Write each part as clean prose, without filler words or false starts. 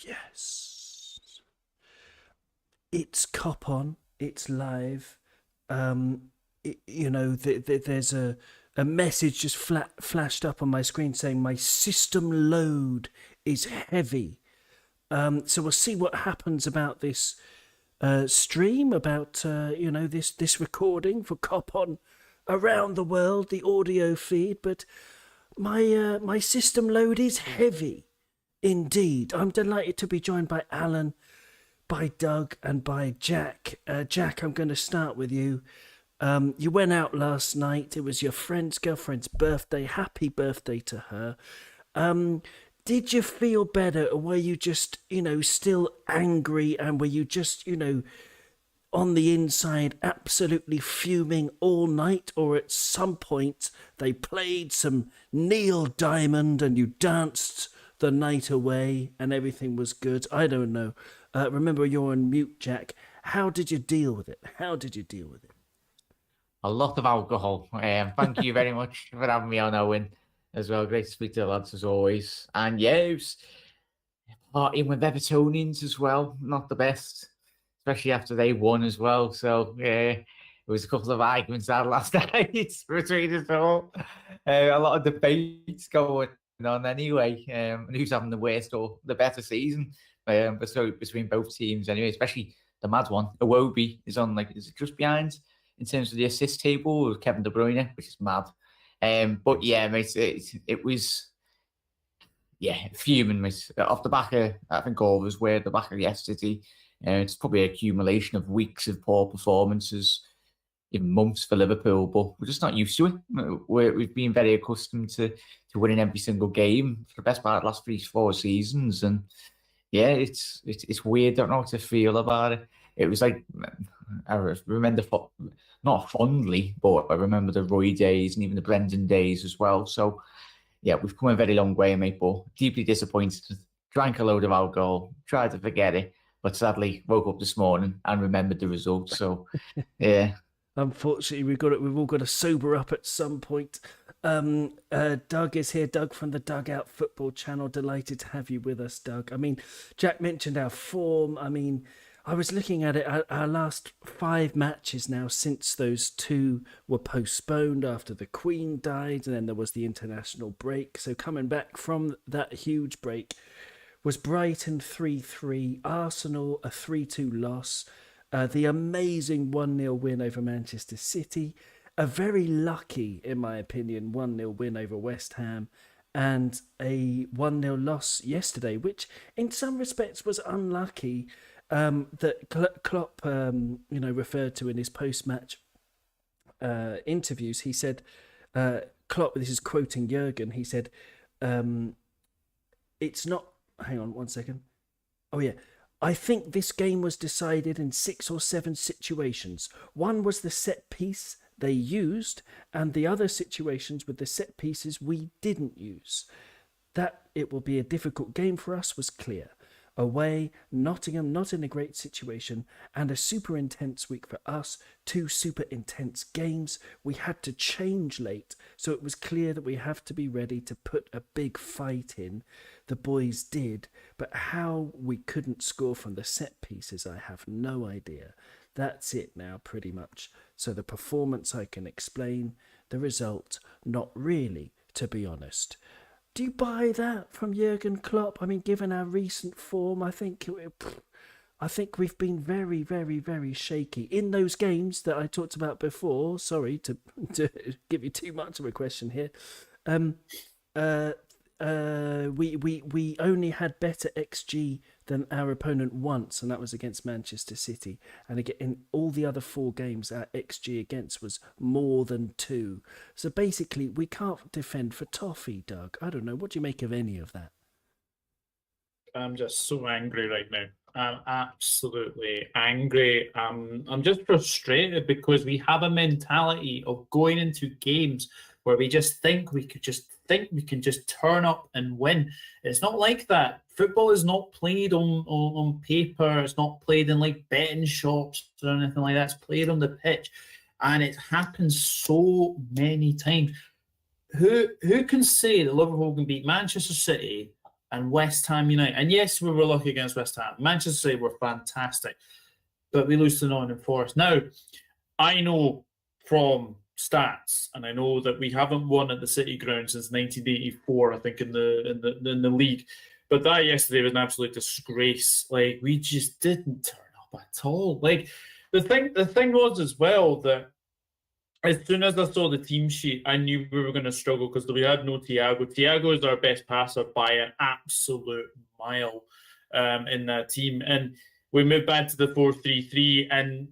Yes. It's Cop On. It's live. There's a message just flashed up on my screen saying my system load is heavy. So we'll see what happens about this stream, about this recording for Cop On around the world, the audio feed. But my system load is heavy, indeed. I'm delighted to be joined by Alan, by Doug, and by Jack. Jack, I'm going to start with you. You went out last night. It was your girlfriend's birthday. Happy birthday to her. Did you feel better, or were you just, still angry, and were you just, on the inside absolutely fuming all night, or at some point they played some Neil Diamond and you danced the night away and everything was good? I don't know. Remember, you're on mute, Jack. How did you deal with it? A lot of alcohol. Thank you very much for having me on, Owen, as well. Great to speak to the lads as always. And yeah, it was partying with Evertonians as well. Not the best, especially after they won as well. So yeah, it was a couple of arguments out last night between us all. A lot of debates going on anyway. Who's having the worst or the better season? But so between both teams anyway, especially the mad one. Iwobi is on is it just behind in terms of the assist table with Kevin De Bruyne, which is mad. But yeah, mate, it was fuming, mate. Off the back of, I think all of us were at the back of yesterday. It's probably an accumulation of weeks of poor performances, even months for Liverpool, but we're just not used to it. We've been very accustomed to winning every single game for the best part of the last 3-4 seasons, and yeah, it's weird. I don't know what to feel about it. It was like, I remember, not fondly, but I remember the Roy days and even the Brendan days as well. So yeah, we've come a very long way, mate, but deeply disappointed. Drank a load of alcohol, tried to forget it, but sadly woke up this morning and remembered the result. So yeah. Unfortunately, we've all got to sober up at some point. Doug is here. Doug from the Dugout Football Channel. Delighted to have you with us, Doug. I mean, Jack mentioned our form. I mean, I was looking at it. Our last 5 matches now since those 2 were postponed after the Queen died, and then there was the international break. So coming back from that huge break was Brighton 3-3, Arsenal a 3-2 loss, the amazing 1-0 win over Manchester City, a very lucky, in my opinion, 1-0 win over West Ham, and a 1-0 loss yesterday, which in some respects was unlucky, that Klopp referred to in his post-match interviews. He said, Klopp, this is quoting Jurgen, he said, it's not... Hang on 1 second. Oh yeah. I think this game was decided in 6 or 7 situations. One was the set piece they used, and the other situations with the set pieces we didn't use. That it will be a difficult game for us was clear. Away, Nottingham not in a great situation, and a super intense week for us. 2 super intense games. We had to change late, so it was clear that we have to be ready to put a big fight in. The boys did, but how we couldn't score from the set pieces, I have no idea. That's it now, pretty much. So the performance I can explain, the result, not really, to be honest. Do you buy that from Jurgen Klopp? I mean, given our recent form, I think we've been very, very, very shaky in those games that I talked about before. Sorry to give you too much of a question here. We only had better XG than our opponent once, and that was against Manchester City. And again, in all the other 4 games, our XG against was more than 2. So basically, we can't defend for toffee, Doug. I don't know. What do you make of any of that? I'm just so angry right now. I'm absolutely angry. I'm just frustrated because we have a mentality of going into games where we just think we can just turn up and win. It's not like that. Football is not played on paper. It's not played in like betting shops or anything like that. It's played on the pitch, and it happens so many times. Who can say that Liverpool can beat Manchester City and West Ham United. And yes, we were lucky against West Ham. Manchester City were fantastic, but we lose to Nottingham Forest. Now, I know from stats, and I know that we haven't won at the City Ground since 1984, I think, in the league. But that yesterday was an absolute disgrace. Like, we just didn't turn up at all. Like, the thing was as well that as soon as I saw the team sheet, I knew we were going to struggle because we had no Thiago. Thiago is our best passer by an absolute mile in that team. And we moved back to the 4-3-3, and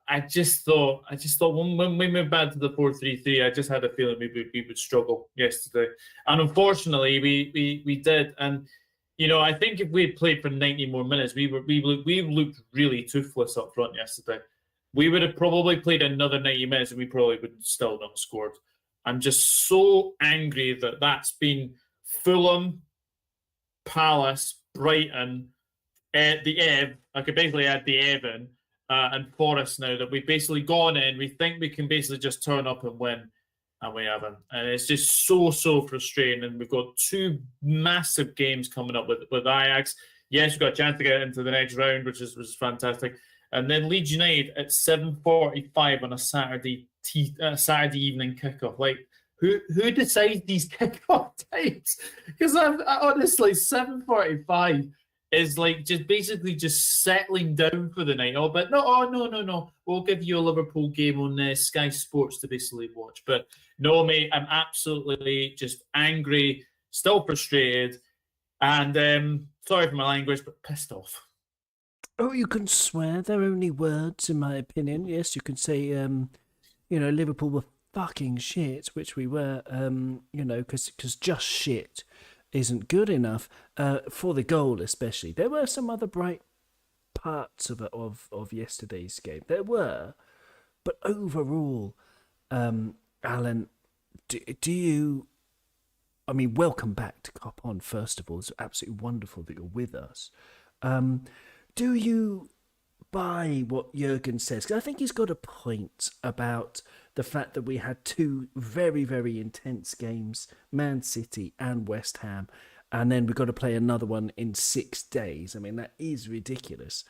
I just thought when we moved back to the 4-3-3, I just had a feeling we would struggle yesterday, and unfortunately we did. And I think if we had played for 90 more minutes, we looked really toothless up front yesterday. We would have probably played another 90 minutes, and we probably would still not have scored. I'm just so angry that that's been Fulham, Palace, Brighton. The Ev, I could basically add the Evan and Forest now, that we've basically gone in. We think we can basically just turn up and win, and we haven't. And it's just so frustrating. And we've got two massive games coming up with Ajax. Yes, we've got a chance to get into the next round, which is fantastic. And then Leeds United at 7:45 on a Saturday evening kickoff. Like, who decides these kickoff times? Because I honestly, 7:45 is like just basically just settling down for the night. No, we'll give you a Liverpool game on Sky Sports to basically watch. But no, mate, I'm absolutely just angry, still frustrated, and sorry for my language, but pissed off. Oh, you can swear. They're only words, in my opinion. Yes, you can say, Liverpool were fucking shit, which we were, because just shit isn't good enough for the goal, especially. There were some other bright parts of yesterday's game. There were, but overall, Alan, do you? I mean, welcome back to Cop On. First of all, it's absolutely wonderful that you're with us. Do you buy what Jurgen says? Because I think he's got a point about the fact that we had two very, very intense games, Man City and West Ham, and then we've got to play another one in 6 days. I mean, that is ridiculous.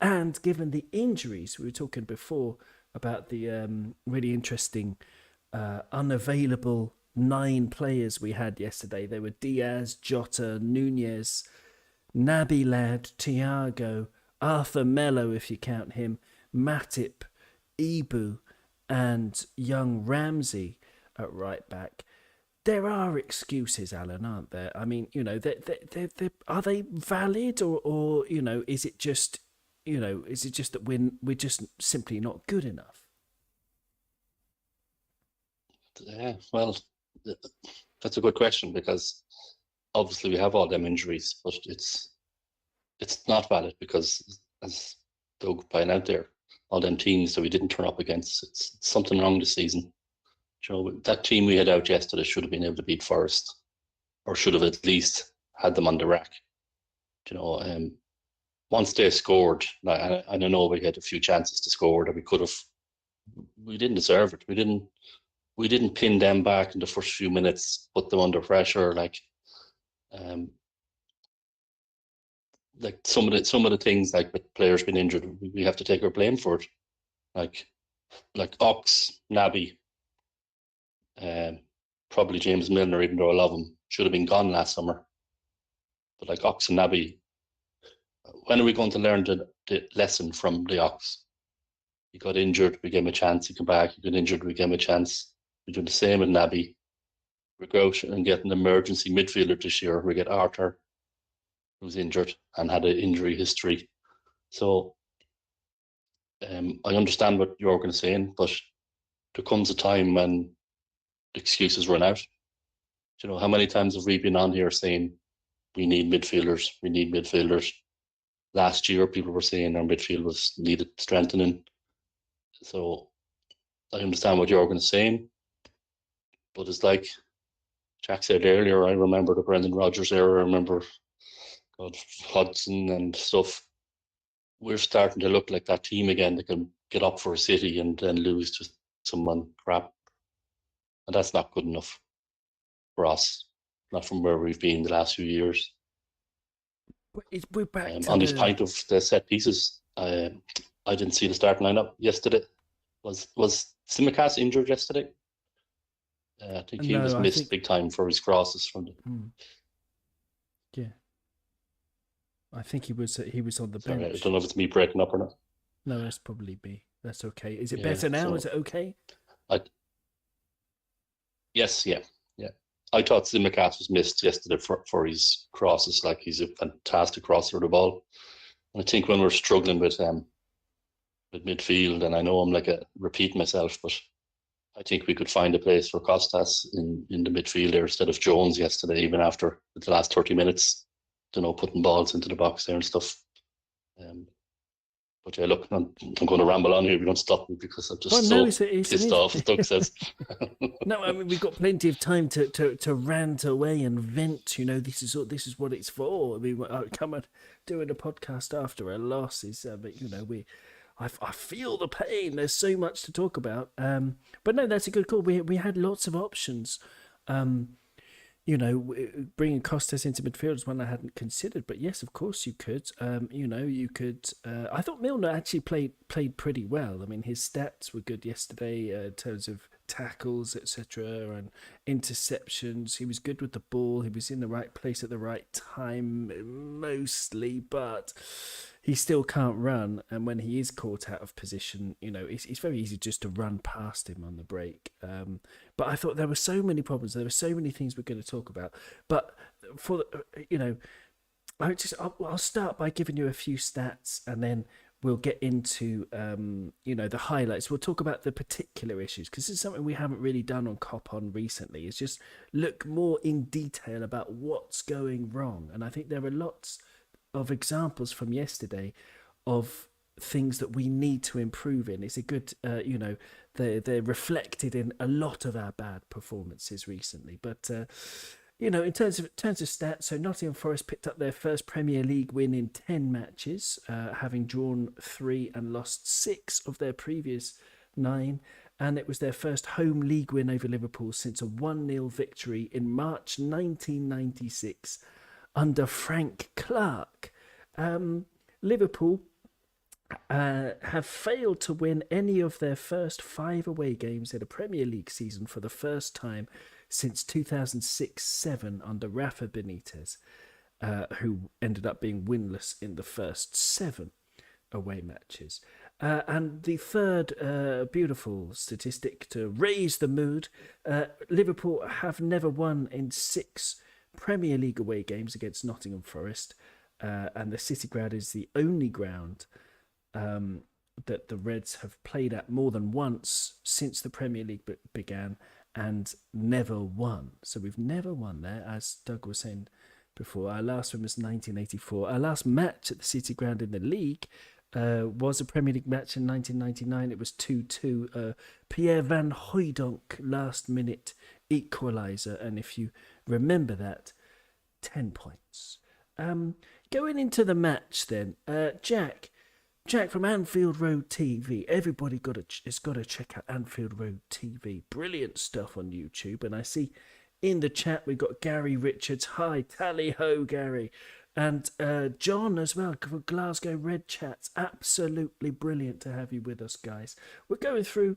And given the injuries, we were talking before about the really interesting unavailable 9 players we had yesterday. They were Diaz, Jota, Nunez, Naby Lad, Thiago, Arthur Mello, if you count him, Matip, Ibu, and young Ramsey at right back. There are excuses, Alan, aren't there? I mean, are they valid, or is it just that we're just simply not good enough? Yeah, well, that's a good question, because obviously we have all them injuries, but it's not valid because, as Doug pointed out there, all them teams that we didn't turn up against, it's something wrong this season. That team we had out yesterday should have been able to beat Forest, or should have at least had them on the rack. Once they scored, I don't know, we had a few chances to score that we could have. We didn't deserve it. We didn't pin them back in the first few minutes, put them under pressure. Like some of the things, like with players being injured, we have to take our blame for it. Like Ox, Naby, probably James Milner, even though I love him, should have been gone last summer. But like Ox and Naby, when are we going to learn the lesson from the Ox? He got injured, we gave him a chance, he came back. He got injured, we gave him a chance. We do the same with Naby. We go out and get an emergency midfielder this year. We get Arthur, who's injured and had an injury history. So I understand what Jurgen's saying, but there comes a time when excuses run out. How many times have we been on here saying we need midfielders, we need midfielders? Last year, people were saying our midfield was needed strengthening. So I understand what Jurgen's saying, but it's like Jack said earlier, I remember the Brendan Rodgers era, I remember Hudson and stuff. We're starting to look like that team again that can get up for a City and then lose to someone crap. And that's not good enough for us, not from where we've been the last few years. We're back to On this point of the set pieces, I didn't see the starting lineup yesterday. Was Simicast injured yesterday? I think he was missed big time for his crosses from the. Yeah, I think he was on the Sorry, bench. I don't know if it's me breaking up or not. No, that's probably me. That's okay. Is it better now? Is it okay? Yes, yeah. I thought Simicast was missed yesterday for his crosses. Like, he's a fantastic crosser of the ball. And I think when we're struggling with midfield, and I know I'm like repeating myself, but I think we could find a place for Costas in the midfield there instead of Jones yesterday, even after the last 30 minutes, putting balls into the box there and stuff. But yeah, look, I'm going to ramble on here. We don't stop me because I'm just pissed off, as Doug says. No, I mean, we've got plenty of time to rant away and vent. This is what it's for. I mean, come and doing a podcast after a loss is, but I feel the pain. There's so much to talk about. But no, that's a good call. We had lots of options. Bringing Costas into midfield is one I hadn't considered, but yes, of course you could. You could. I thought Milner actually played pretty well. I mean, his stats were good yesterday in terms of tackles, etc., and interceptions. He was good with the ball. He was in the right place at the right time, mostly, but he still can't run. And when he is caught out of position, it's very easy just to run past him on the break. But I thought there were so many problems. There were so many things we're going to talk about. But I'll start by giving you a few stats, and then we'll get into the highlights. We'll talk about the particular issues, because this is something we haven't really done on Cop On recently. It's just look more in detail about what's going wrong. And I think there are lots of examples from yesterday of things that we need to improve in. It's a good, they're reflected in a lot of our bad performances recently. But in terms of stats, so Nottingham Forest picked up their first Premier League win in 10 matches, having drawn 3 and lost 6 of their previous 9. And it was their first home league win over Liverpool since a 1-0 victory in March 1996 under Frank Clark. Liverpool have failed to win any of their first 5 away games in a Premier League season for the first time since 2006-07 under Rafa Benitez, who ended up being winless in the first 7 away matches. And the third beautiful statistic to raise the mood, Liverpool have never won in 6 Premier League away games against Nottingham Forest, and the City Ground is the only ground that the Reds have played at more than once since the Premier League began, and never won. So we've never won there, as Doug was saying before. Our last one was 1984. Our last match at the City Ground in the league was a Premier League match in 1999. It was 2-2. Pierre Van Hooijdonk last-minute equaliser, and if you remember that, 10 points. Going into the match then, Jack from Anfield Rd TV. Everybody has got to check out Anfield Rd TV. Brilliant stuff on YouTube. And I see in the chat we've got Gary Richards. Hi, tally ho, Gary. And John as well from Glasgow Red Chats. Absolutely brilliant to have you with us, guys. We're going through,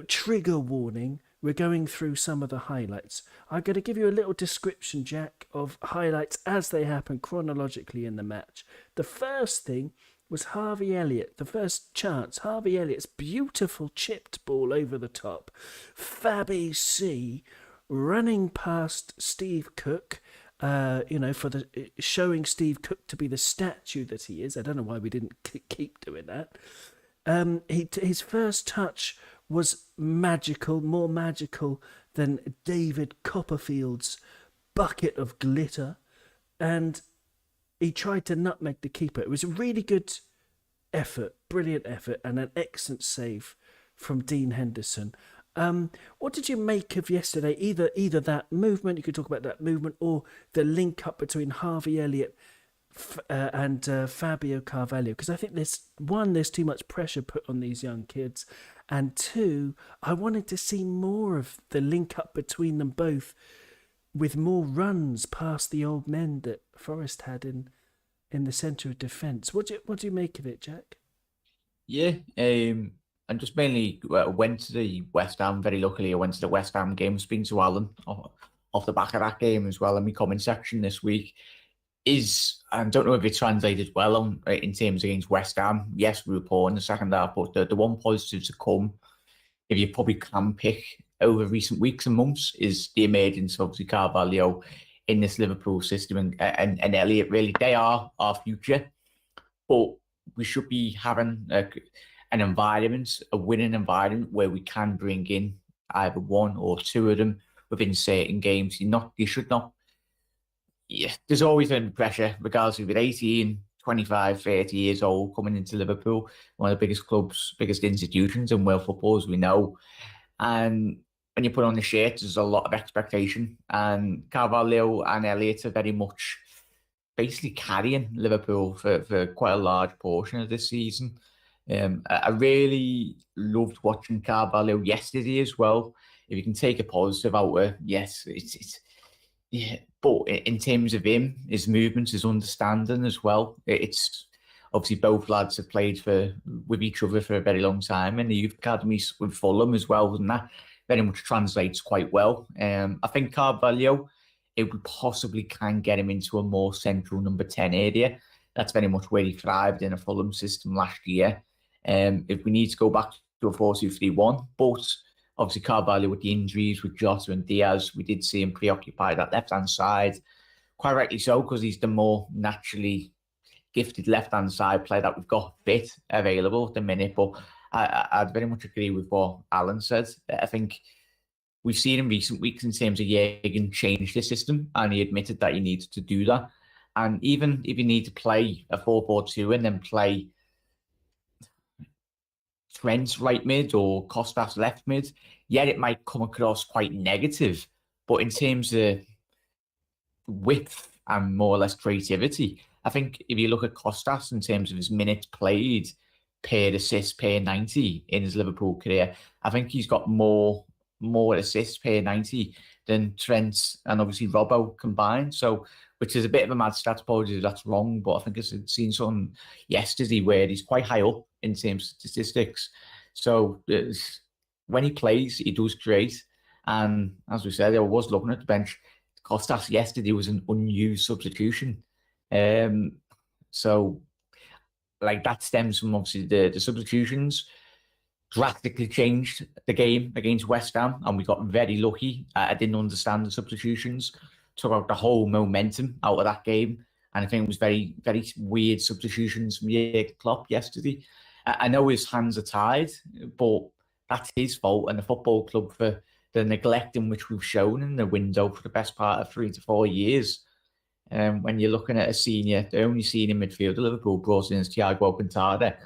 trigger warning. We're going through some of the highlights. I'm going to give you a little description, Jack, of highlights as they happen chronologically in the match. The first thing was Harvey Elliott, the first chance. Harvey Elliott's beautiful chipped ball over the top. Fabby C running past Steve Cook, showing Steve Cook to be the statue that he is. I don't know why we didn't keep doing that. His first touch was magical, more magical than David Copperfield's bucket of glitter, and he tried to nutmeg the keeper. It was a really good effort, brilliant effort, and an excellent save from Dean Henderson. What did you make of yesterday? Either that movement, you could talk about that movement, or the link up between Harvey Elliott and Fabio Carvalho, because I think there's too much pressure put on these young kids, and 2, I wanted to see more of the link up between them both with more runs past the old men that Forest had in the centre of defence. What do you make of it, Jack? Yeah, and just mainly went to the West Ham. Very luckily, I went to the West Ham game. Speaking to Alan off the back of that game as well in my comment section this week. I don't know if it translated well in terms against West Ham. Yes, we were poor in the second half, but the one positive to come, if you probably can pick over recent weeks and months, is the emergence of obviously Carvalho in this Liverpool system and Elliott. Really, they are our future, but we should be having an environment, a winning environment where we can bring in either one or two of them within certain games. You should not. Yeah, there's always been pressure, regardless if you're 18, 25, 30 years old, coming into Liverpool, one of the biggest clubs, biggest institutions in world football, as we know. And when you put on the shirt, there's a lot of expectation. And Carvalho and Elliott are very much basically carrying Liverpool for quite a large portion of this season. I really loved watching Carvalho yesterday as well. If you can take a positive out of it, yes, it's yeah. But in terms of him, his movements, his understanding as well, it's obviously both lads have played with each other for a very long time in the youth academies with Fulham as well, and that very much translates quite well. I think Carvalho, it would possibly can get him into a more central number 10 area. That's very much where he thrived in a Fulham system last year. If we need to go back to a 4-2-3-1, but obviously Carvalho with the injuries with Jota and Diaz, we did see him preoccupied that left-hand side. Quite rightly so, because he's the more naturally gifted left-hand side player that we've got fit available at the minute. But I'd very much agree with what Alan said. I think we've seen in recent weeks in terms of Jürgen change the system, and he admitted that he needed to do that. And even if you need to play a 4-4-2 and then play Trent's right mid or Kostas left mid, yet it might come across quite negative. But in terms of width and more or less creativity, I think if you look at Kostas in terms of his minutes played per assist per 90 in his Liverpool career, I think he's got more assists per 90 than Trent and obviously Robbo combined. So, which is a bit of a mad stat, apologies if that's wrong, but I think I've seen something yesterday where he's quite high up in terms of statistics. So when he plays, he does create. And as we said, I was looking at the bench. Kostas yesterday was an unused substitution. So like that stems from obviously the substitutions drastically changed the game against West Ham, and we got very lucky. I didn't understand the substitutions, took out the whole momentum out of that game, and I think it was very, very weird substitutions from Jürgen Klopp yesterday. I know his hands are tied, but that's his fault and the football club for the neglect in which we've shown in the window for the best part of 3 to 4 years. When you're looking at a senior, the only senior midfielder Liverpool brought in is Thiago Alcantara,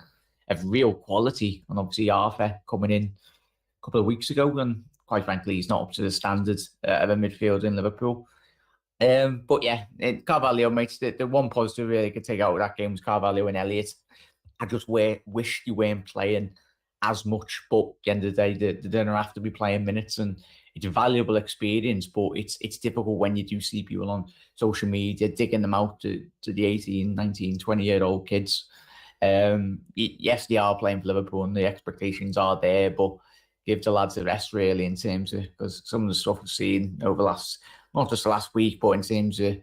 of real quality, and obviously Arthur coming in a couple of weeks ago, and quite frankly, he's not up to the standards of a midfielder in Liverpool. But yeah, Carvalho makes the one positive really could take out of that game was Carvalho and Elliott. I just wish you weren't playing as much, but at the end of the day, they don't have to be playing minutes, and it's a valuable experience, but it's difficult when you do see people on social media digging them out to the 18, 19, 20-year-old kids. Yes, they are playing for Liverpool and the expectations are there, but give the lads a rest really in terms of, because some of the stuff we've seen over not just the last week, but in terms of,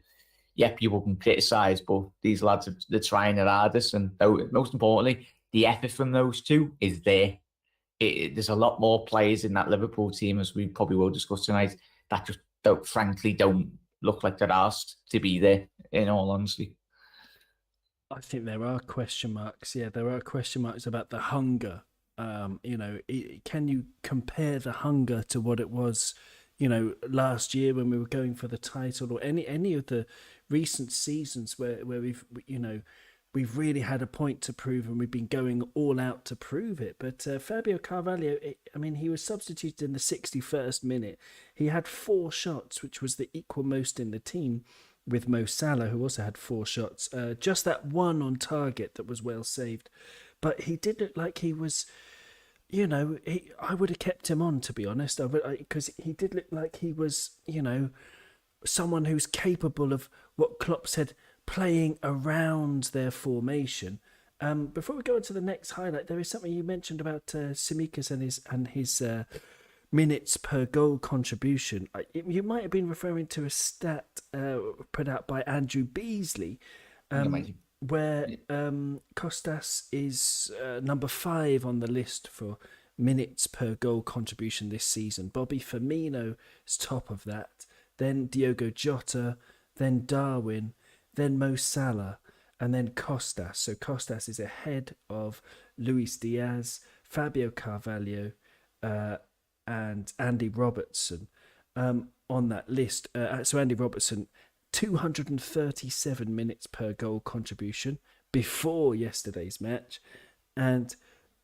yeah, people can criticise, but these lads they're trying their hardest, and most importantly, the effort from those two is there. There's a lot more players in that Liverpool team, as we probably will discuss tonight, that just frankly don't look like they're asked to be there, in all honesty. I think there are question marks. Yeah, there are question marks about the hunger. Can you compare the hunger to what it was, last year when we were going for the title, or any of the recent seasons where we've really had a point to prove and we've been going all out to prove it. But Fabio Carvalho, he was substituted in the 61st minute. He had 4 shots, which was the equal most in the team, with Mo Salah, who also had 4 shots. Just that one on target that was well saved. But he did look like he was, I would have kept him on, to be honest, because he did look like he was, someone who's capable of what Klopp said, playing around their formation. Before we go on to the next highlight, there is something you mentioned about Tsimikas and his minutes per goal contribution. You might have been referring to a stat put out by Andrew Beasley, where Kostas is number 5 on the list for minutes per goal contribution this season. Bobby Firmino is top of that. Then Diogo Jota, then Darwin, then Mo Salah, and then Kostas. So Kostas is ahead of Luis Diaz, Fabio Carvalho, and Andy Robertson on that list. So Andy Robertson, 237 minutes per goal contribution before yesterday's match, and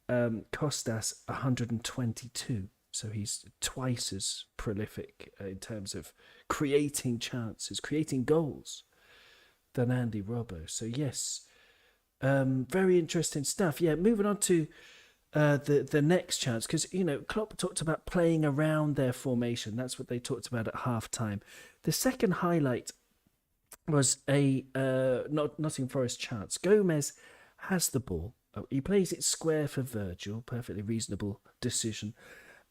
Kostas 122. So he's twice as prolific in terms of creating chances, creating goals than Andy Robbo. So yes, very interesting stuff. Yeah, moving on to the next chance, because Klopp talked about playing around their formation. That's what they talked about at half-time. The second highlight was a Nottingham Forest chance. Gomez has the ball. He plays it square for Virgil. Perfectly reasonable decision.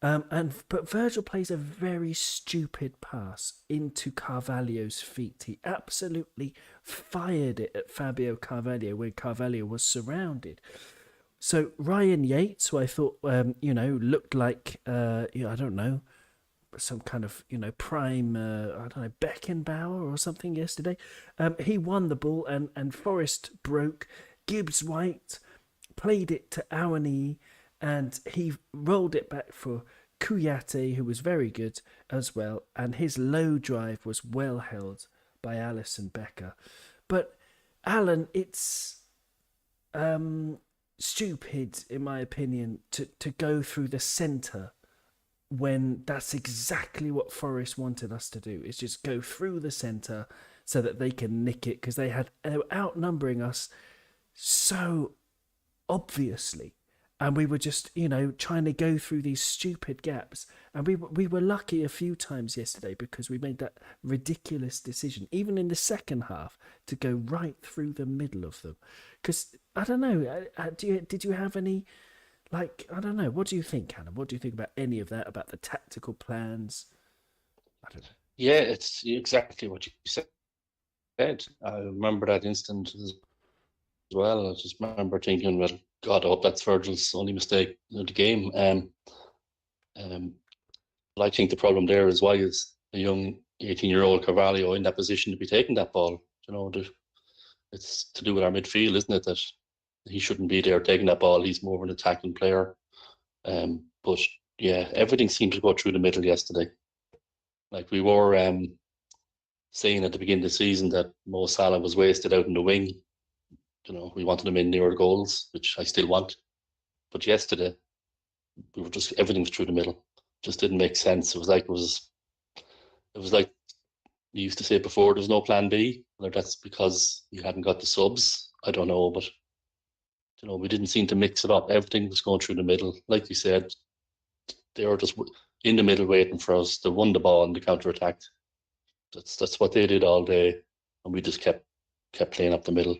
But Virgil plays a very stupid pass into Carvalho's feet. He absolutely fired it at Fabio Carvalho when Carvalho was surrounded. So Ryan Yates, who I thought looked like I don't know, some kind of prime Beckenbauer or something yesterday. He won the ball and Forest broke. Gibbs White played it to Awani, and he rolled it back for Kouyaté, who was very good as well, and his low drive was well held by Alisson Becker. But Alan, it's stupid, in my opinion, to go through the centre when that's exactly what Forest wanted us to do, is just go through the centre so that they can nick it, because they were outnumbering us so obviously, and we were just trying to go through these stupid gaps, and we were lucky a few times yesterday because we made that ridiculous decision, even in the second half, to go right through the middle of them. Because I don't know, did you have any, I don't know, what do you think, Hannah? What do you think about any of that, about the tactical plans? I don't know. Yeah, it's exactly what you said. I remember that instant as well. I just remember thinking, well, God, I hope that's Virgil's only mistake of the game. But I think the problem there is, why is a young 18-year-old Carvalho in that position to be taking that ball? It's to do with our midfield, isn't it? That he shouldn't be there taking that ball. He's more of an attacking player. But yeah, everything seemed to go through the middle yesterday. Like we were saying at the beginning of the season that Mo Salah was wasted out in the wing. We wanted him in near the goals, which I still want. But yesterday, everything was through the middle. Just didn't make sense. It was like you used to say before, there's no plan B. Whether that's because you hadn't got the subs, I don't know. But we didn't seem to mix it up. Everything was going through the middle. Like you said, they were just in the middle waiting for us. They won the ball and they counter-attacked. That's what they did all day, and we just kept playing up the middle.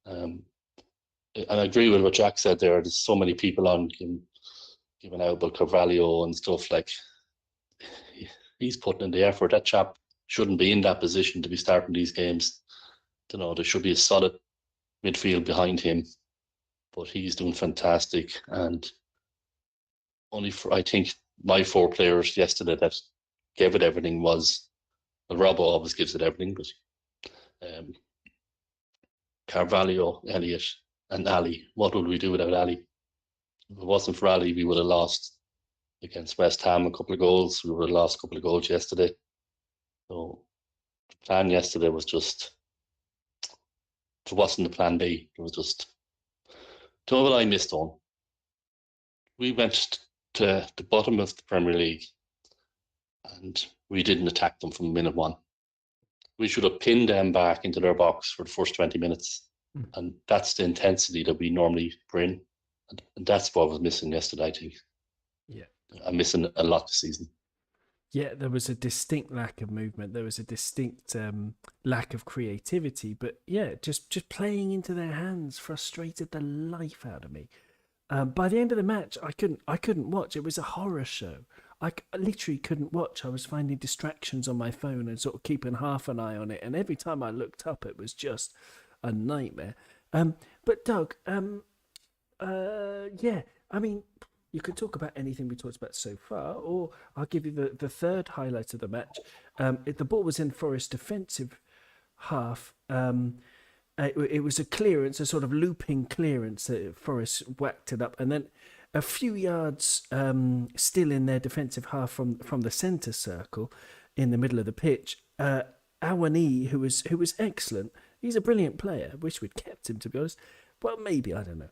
And I agree with what Jack said there. There's so many people on giving out about Carvalho and stuff. Like, he's putting in the effort. That chap shouldn't be in that position to be starting these games. There should be a solid midfield behind him, but he's doing fantastic. And I think my 4 players yesterday that gave it everything was, well, Robbo always gives it everything, but Carvalho, Elliott, and Ali. What would we do without Ali? If it wasn't for Ali, we would have lost against West Ham a couple of goals. We would have lost a couple of goals yesterday. So the plan yesterday was just, it wasn't the plan B. It was just, do you know what I missed on? We went to the bottom of the Premier League and we didn't attack them from minute 1. We should have pinned them back into their box for the first 20 minutes. And that's the intensity that we normally bring. And that's what was missing yesterday, I think. Yeah. I'm missing a lot this season. Yeah, there was a distinct lack of movement. There was a distinct lack of creativity. But yeah, just playing into their hands frustrated the life out of me. By the end of the match, I couldn't watch. It was a horror show. I literally couldn't watch. I was finding distractions on my phone and sort of keeping half an eye on it. And every time I looked up, it was just a nightmare. But Doug, yeah, I mean, you can talk about anything we talked about so far, or I'll give you the third highlight of the match. The ball was in Forest defensive half. It was a clearance, a sort of looping clearance that Forest whacked it up, and then a few yards still in their defensive half from the centre circle, in the middle of the pitch. Awani, who was excellent, he's a brilliant player. Wish we'd kept him, to be honest. Well, maybe, I don't know.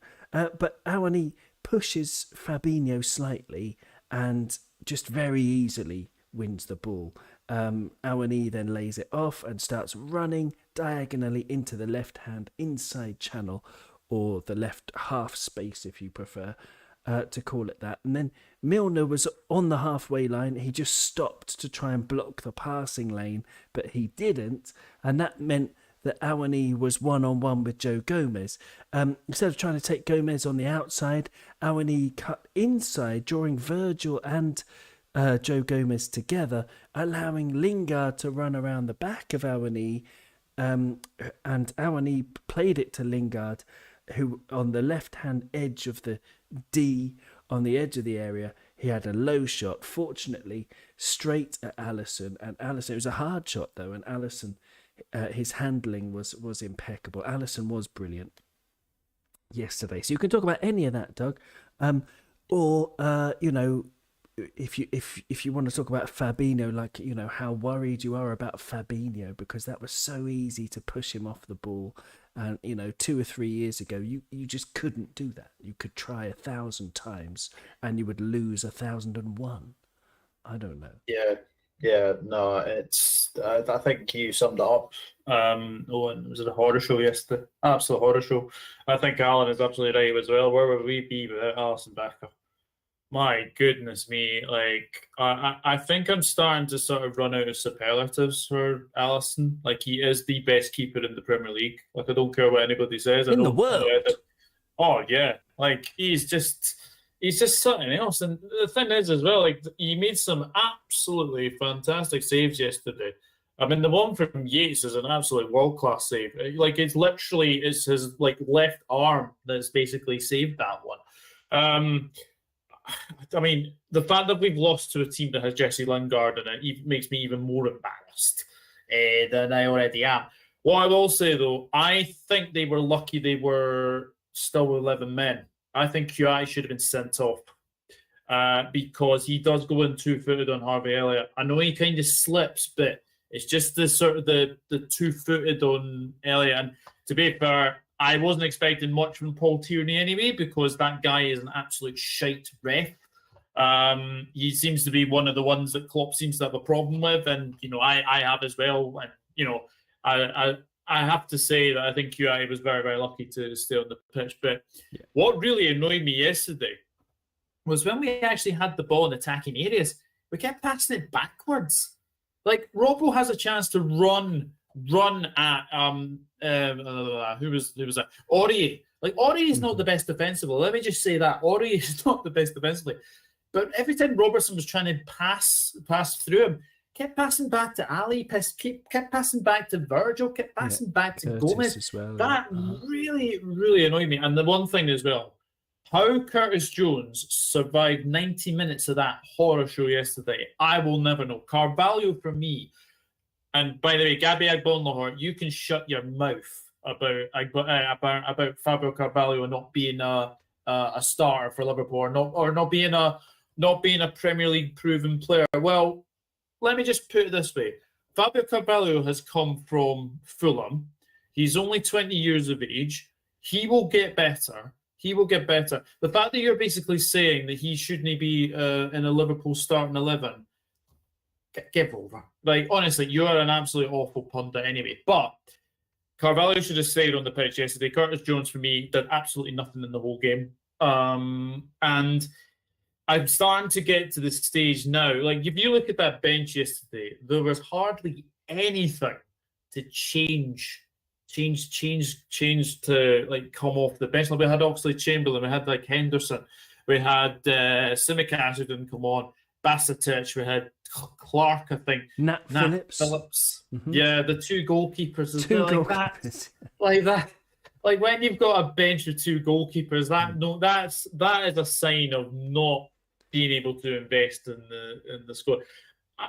But Awani pushes Fabinho slightly and just very easily wins the ball. Awani then lays it off and starts running diagonally into the left-hand inside channel, or the left half space if you prefer to call it that. And then Milner was on the halfway line. He just stopped to try and block the passing lane, but he didn't, and that meant that Awani was one-on-one with Joe Gomez. Instead of trying to take Gomez on the outside, Awani cut inside, drawing Virgil and Joe Gomez together, allowing Lingard to run around the back of Awani, and Awani played it to Lingard, who on the left-hand edge of the D, on the edge of the area, he had a low shot, fortunately straight at Alisson, and Alisson, it was a hard shot though, and Alisson, his handling was impeccable. Alisson was brilliant yesterday. So you can talk about any of that, Doug, or you know, if you want to talk about Fabinho, like, you know, how worried you are about Fabinho, because that was so easy to push him off the ball, and you know, 2 or 3 years ago you just couldn't do that. You could try 1,000 times and you would lose 1,001. I don't know. Yeah, no, it's. I think you summed it up. Owen, was it a horror show yesterday? Absolute horror show. I think Alan is absolutely right as well. Where would we be without Alisson Becker? My goodness me! Like, I think I'm starting to sort of run out of superlatives for Alisson. Like, he is the best keeper in the Premier League. Like, I don't care what anybody says. In the world. Oh yeah, like he's just something else. And the thing is as well, like, he made some absolutely fantastic saves yesterday. I mean, the one from Yates is an absolute world-class save. Like, it's his like left arm that's basically saved that one. I mean, the fact that we've lost to a team that has Jesse Lingard in it makes me even more embarrassed than I already am. What I will say, though, I think they were lucky they were still 11 men. I think QI should have been sent off because he does go in two-footed on Harvey Elliott. I know he kind of slips, but it's just the sort of the two-footed on Elliott. And to be fair, I wasn't expecting much from Paul Tierney anyway, because that guy is an absolute shite ref. He seems to be one of the ones that Klopp seems to have a problem with, and you know, I have as well. And you know, I have to say that I think QI was very, very lucky to stay on the pitch. But what really annoyed me yesterday was when we actually had the ball in attacking areas, we kept passing it backwards. Like, Robbo has a chance to run at who was that? Aurier. Like, Aurier is not the best defensively. Let me just say that Aurier is not the best defensively. But every time Robertson was trying to pass through him, kept passing back to Ali, kept passing back to Virgil, kept passing back to Curtis Gomez. as well, that really, really annoyed me. And the one thing as well, how Curtis Jones survived 90 minutes of that horror show yesterday, I will never know. Carvalho, for me, and by the way, Gabby Agbonlahor, you can shut your mouth about Fabio Carvalho not being a starter for Liverpool, or not being a Premier League proven player. Well, let me just put it this way: Fabio Carvalho has come from Fulham. He's only 20 years of age. He will get better. The fact that you're basically saying that he shouldn't be in a Liverpool starting 11, give over. Like, honestly, you are an absolute awful pundit anyway. But Carvalho should have stayed on the pitch yesterday. Curtis Jones, for me, did absolutely nothing in the whole game. And I'm starting to get to the stage now. Like, if you look at that bench yesterday, there was hardly anything to change to like come off the bench. Like, we had Oxlade Chamberlain, we had like Henderson, we had Tsimikas who didn't come on, Basatic, we had Clark, I think, Nat Phillips. Mm-hmm. Yeah, the two goalkeepers as Two well. goalkeepers. Like that. Like when you've got a bench of two goalkeepers, that is a sign of not being able to invest in the squad.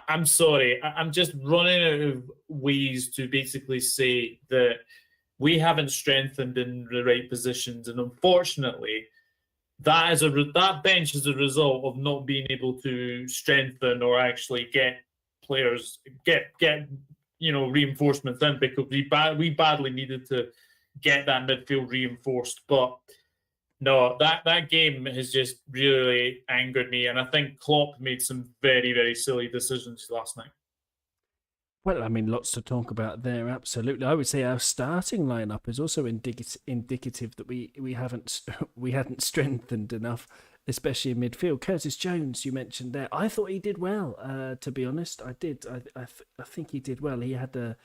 I'm sorry, I'm just running out of ways to basically say that we haven't strengthened in the right positions, and unfortunately, that bench is a result of not being able to strengthen or actually get players get reinforcements in, because we badly needed to get that midfield reinforced. But no, that game has just really angered me, and I think Klopp made some very, very silly decisions last night. Well, I mean, lots to talk about there. Absolutely, I would say our starting lineup is also indicative that we hadn't strengthened enough, especially in midfield. Curtis Jones, you mentioned there. I thought he did well. To be honest, I did. I think he did well. He had an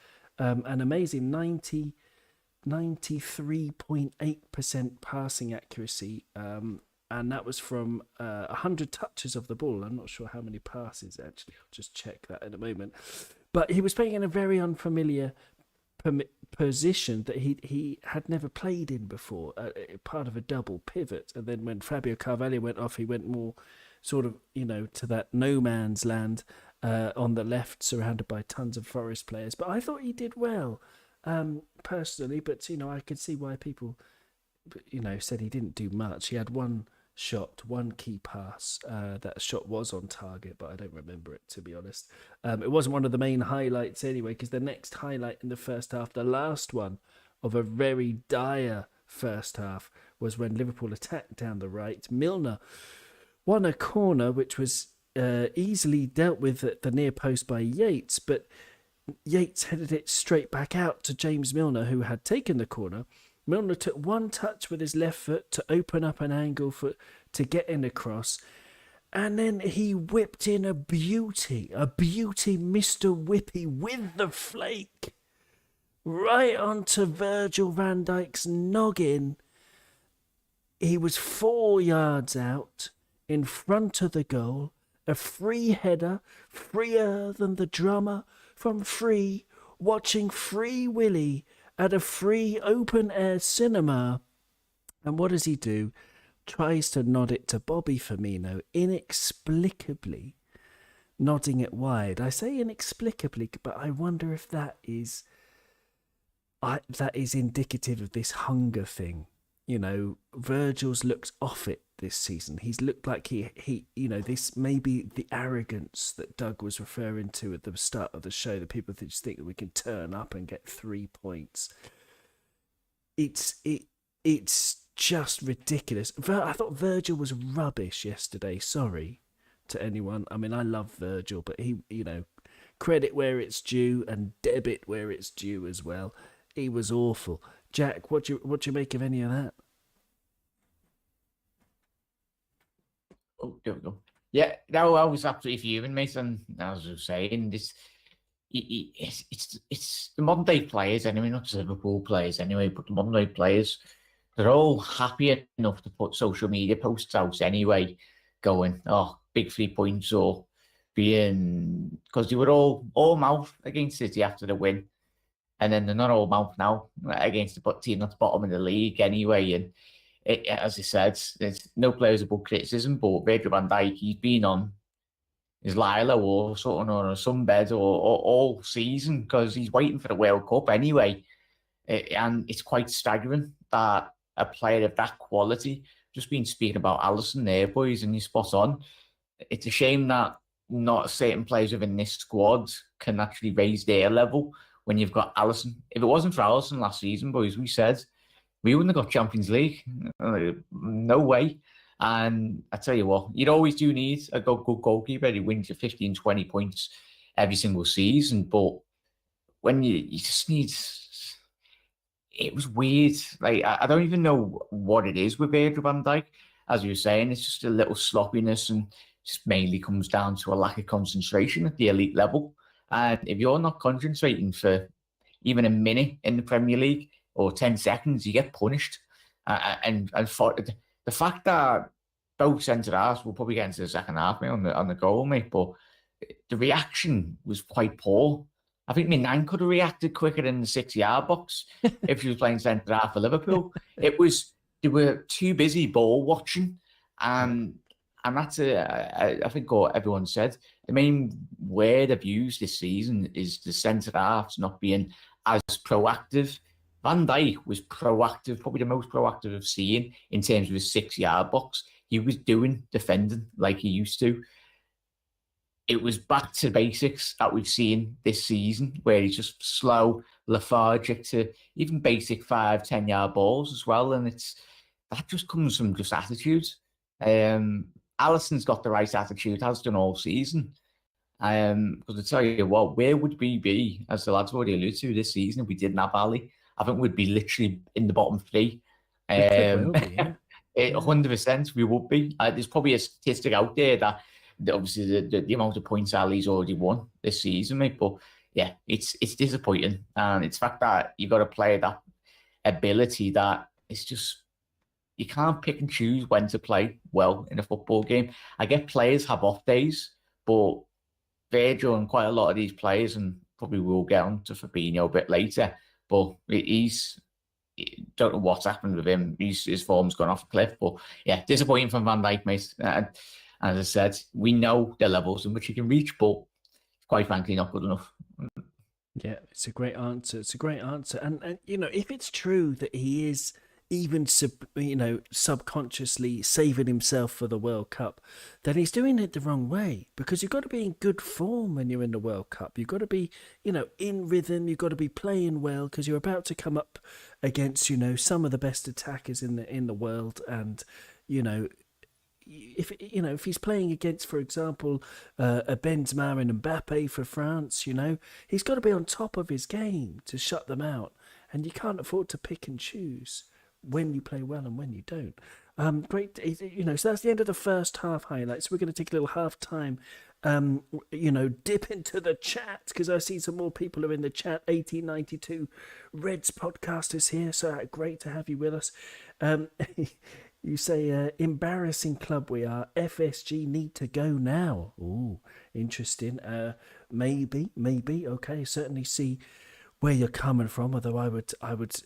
amazing 93.8% passing accuracy, and that was from 100 touches of the ball. I'm not sure how many passes, actually. I'll just check that in a moment. But he was playing in a very unfamiliar position that he had never played in before, part of a double pivot. And then when Fabio Carvalho went off, he went more sort of, to that no man's land on the left, surrounded by tons of Forest players. But I thought he did well. Personally, but I could see why people said he didn't do much. He had one shot, one key pass. That shot was on target, but I don't remember it, to be honest. It wasn't one of the main highlights anyway, because the next highlight in the first half, the last one of a very dire first half, was when Liverpool attacked down the right. Milner won a corner which was easily dealt with at the near post by Yates, but Yates headed it straight back out to James Milner, who had taken the corner. Milner took one touch with his left foot to open up an angle to get in across, and then he whipped in a beauty, Mr. Whippy with the flake, right onto Virgil van Dijk's noggin. He was 4 yards out, in front of the goal, a free header, freer than the drummer from Free, watching Free Willy at a free open-air cinema. And what does he do? Tries to nod it to Bobby Firmino, inexplicably nodding it wide. I say inexplicably, but I wonder if that is indicative of this hunger thing. Virgil's looked off it this season. He's looked like he this may be the arrogance that Doug was referring to at the start of the show, that people just think that we can turn up and get 3 points. It's just ridiculous. I thought Virgil was rubbish yesterday. Sorry to anyone. I mean, I love Virgil, but he, credit where it's due and debit where it's due as well. He was awful. Jack, what do you make of any of that? Oh, there we go. Yeah, no, I was absolutely fuming, mate. And as I was saying, it's the modern day players anyway, not just Liverpool players anyway, but the modern day players. They're all happy enough to put social media posts out anyway, going, "Oh, big 3 points," or being, because they were all mouth against City after the win. And then they're not all mouth now against the team that's bottom of the league anyway. And as I said, there's no players above criticism, but Virgil van Dijk, he's been on his Lilo or something, or a sunbed or all season, because he's waiting for the World Cup anyway. And it's quite staggering that a player of that quality, just been speaking about Alisson there, boys, and you're spot on. It's a shame that not certain players within this squad can actually raise their level when you've got Alisson. If it wasn't for Alisson last season, boys, we said we wouldn't have got Champions League. No way. And I tell you what, you'd always do need a good goalkeeper. He wins you 15, 20 points every single season. But when you just need... It was weird. Like, I don't even know what it is with Virgil van Dijk. as you were saying, it's just a little sloppiness, and just mainly comes down to a lack of concentration at the elite level. And if you're not concentrating for even a minute in the Premier League or 10 seconds, you get punished. And for the fact that both centre halves will probably get into the second half, mate, on the goal, mate, but the reaction was quite poor. I think Minan could have reacted quicker in the 6-yard box if she was playing centre half for Liverpool. They were too busy ball watching, and that's I think what everyone said. The main word I've used this season is the centre halves not being as proactive. Van Dijk was proactive, probably the most proactive I've seen in terms of his 6-yard box. He was doing defending like he used to. It was back to basics that we've seen this season, where he's just slow, lethargic to even basic 5-10 yard balls as well. And that just comes from just attitude. Alisson's got the right attitude, has done all season. Because I tell you what, where would we be, as the lads already alluded to, this season if we didn't have Ali? I think we'd be literally in the bottom three. 100% we would be. There's probably a statistic out there that obviously the amount of points Ali's already won this season, mate. But yeah, it's disappointing, and it's the fact that you got to play that ability that it's just you can't pick and choose when to play well in a football game. I get players have off days, but Virgil and quite a lot of these players, and probably we'll get on to Fabinho a bit later, but don't know what's happened with him. His form's gone off a cliff. But yeah, disappointing from Van Dijk, mate. And as I said, we know the levels in which he can reach, but quite frankly, not good enough. Yeah, it's a great answer. It's a great answer. And if it's true that he is even subconsciously saving himself for the World Cup, then he's doing it the wrong way, because you've got to be in good form when you're in the World Cup. You've got to be, in rhythm. You've got to be playing well, because you're about to come up against, some of the best attackers in the world. And, if he's playing against, for example, a Benzema and Mbappe for France, he's got to be on top of his game to shut them out. And you can't afford to pick and choose when you play well and when you don't. Great, so that's the end of the first half highlights. We're going to take a little half time, dip into the chat, because I see some more people are in the chat. 1892 Reds podcast is here, so great to have you with us. You say, embarrassing club we are. FSG need to go now. Ooh, interesting. Maybe. Okay, certainly see where you're coming from, although I would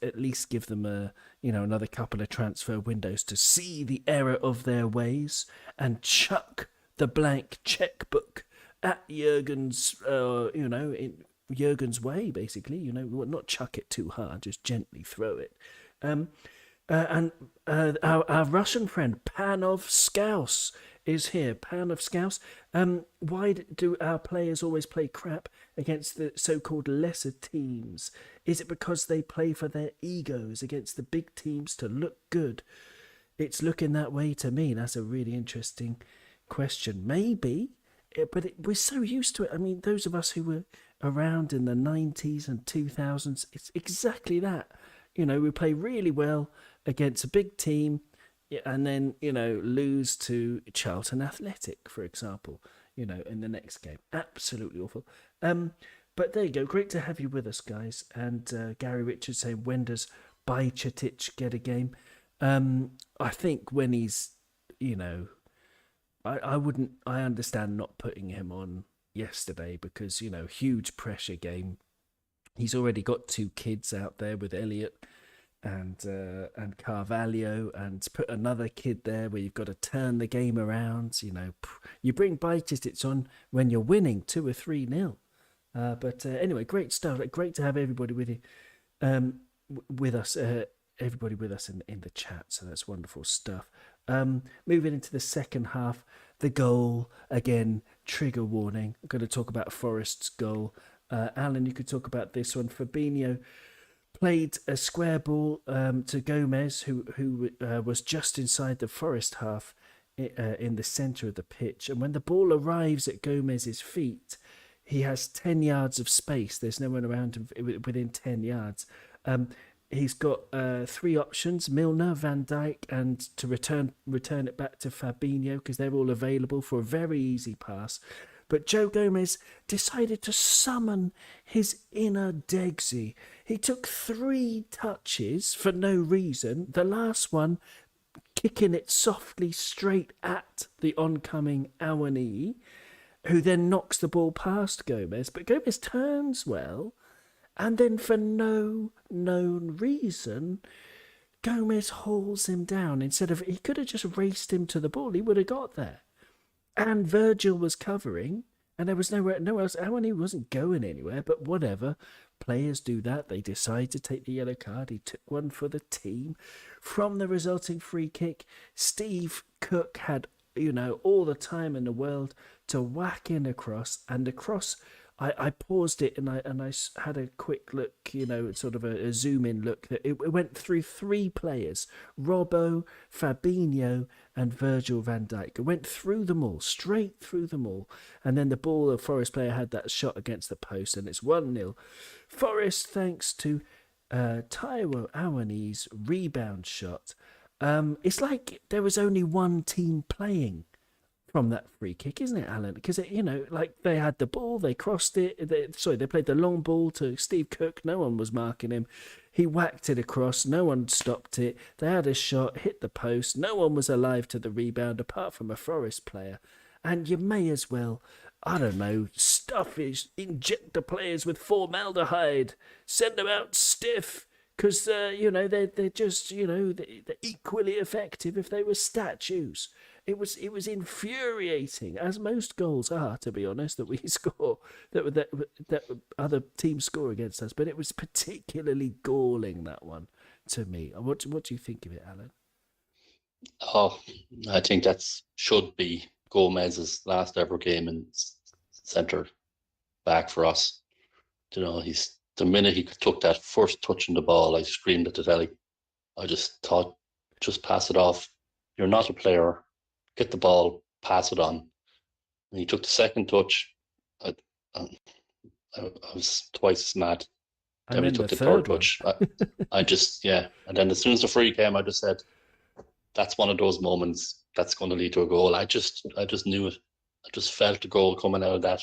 at least give them another couple of transfer windows to see the error of their ways and chuck the blank checkbook at Jurgen's in Jurgen's way, basically. Not chuck it too hard, just gently throw it. And our Russian friend Panov Scouse is here. Panov Scouse. Why do our players always play crap against the so-called lesser teams? Is it because they play for their egos against the big teams to look good? It's looking that way to me. That's a really interesting question. Maybe, but we're so used to it. I mean, those of us who were around in the 90s and 2000s, it's exactly that. We play really well against a big team, and then, lose to Charlton Athletic, for example, in the next game. Absolutely awful. But there you go. Great to have you with us, guys. And Gary Richards saying, when does Bajcetic get a game? I think when he's, I understand not putting him on yesterday because, huge pressure game. He's already got 2 kids out there with Elliot and Carvalho, and put another kid there where you've got to turn the game around. You bring Bajcetic on when you're winning 2 or 3-0. But anyway, great stuff. Great to have everybody with you, with us. Everybody with us in the chat. So that's wonderful stuff. Moving into the second half, the goal again. Trigger warning. I'm going to talk about Forest's goal. Alan, you could talk about this one. Fabinho played a square ball to Gomez, who was just inside the Forest half in the centre of the pitch. And when the ball arrives at Gomez's feet, he has 10 yards of space. There's no one around him within 10 yards. he's got three options: Milner, Van Dijk, and to return it back to Fabinho, because they're all available for a very easy pass. But Joe Gomez decided to summon his inner Degsy. He took 3 touches for no reason. The last one kicking it softly straight at the oncoming Owen, who then knocks the ball past Gomez. But Gomez turns well, and then for no known reason, Gomez hauls him down. Instead of, he could have just raced him to the ball, he would have got there. And Virgil was covering, and there was nowhere else. Owen wasn't going anywhere, but whatever. Players do that. They decide to take the yellow card. He took one for the team. From the resulting free kick, Steve Cook had, all the time in the world to whack in a cross, and the cross, I paused it and I had a quick look, sort of a zoom in look. It went through 3 players: Robbo, Fabinho, and Virgil van Dijk. It went through them all, straight through them all. And then the Forest player had that shot against the post, and it's 1-0. Forest, thanks to Taiwo Awoni's rebound shot. It's like there was only one team playing from that free kick, isn't it, Alan? Because they had the ball, they crossed it. They played the long ball to Steve Cook. No one was marking him. He whacked it across. No one stopped it. They had a shot, hit the post. No one was alive to the rebound apart from a Forest player. And you may as well, I don't know, inject the players with formaldehyde, send them out stiff. Because, they're just, they're equally effective if they were statues. It was infuriating, as most goals are, to be honest, that we score, that other teams score against us. But it was particularly galling, that one, to me. What do you think of it, Alan? Oh, I think that should be Gomez's last ever game in centre back for us. The minute he took that first touch on the ball, I screamed at the telly. I just thought, just pass it off. You're not a player. Get the ball, pass it on. And he took the second touch. I was twice as mad. Then he took the third touch. I just, yeah. And then as soon as the free came, I just said, that's one of those moments that's going to lead to a goal. I just knew it. I just felt the goal coming out of that.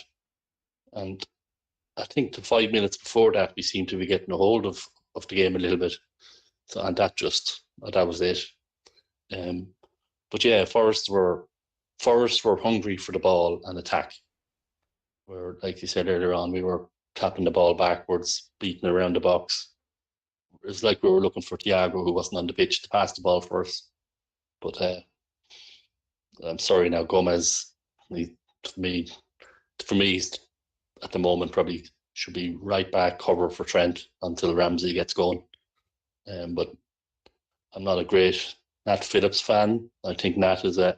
And I think the 5 minutes before that, we seemed to be getting a hold of the game a little bit. So, and that was it. But yeah, Forest were hungry for the ball and attack. Where, like you said earlier on, we were tapping the ball backwards, beating around the box. It was like we were looking for Thiago, who wasn't on the pitch, to pass the ball for us. But I'm sorry now, Gomez, for me, at the moment, probably should be right back cover for Trent until Ramsey gets going. But I'm not a great Nat Phillips fan. I think Nat is a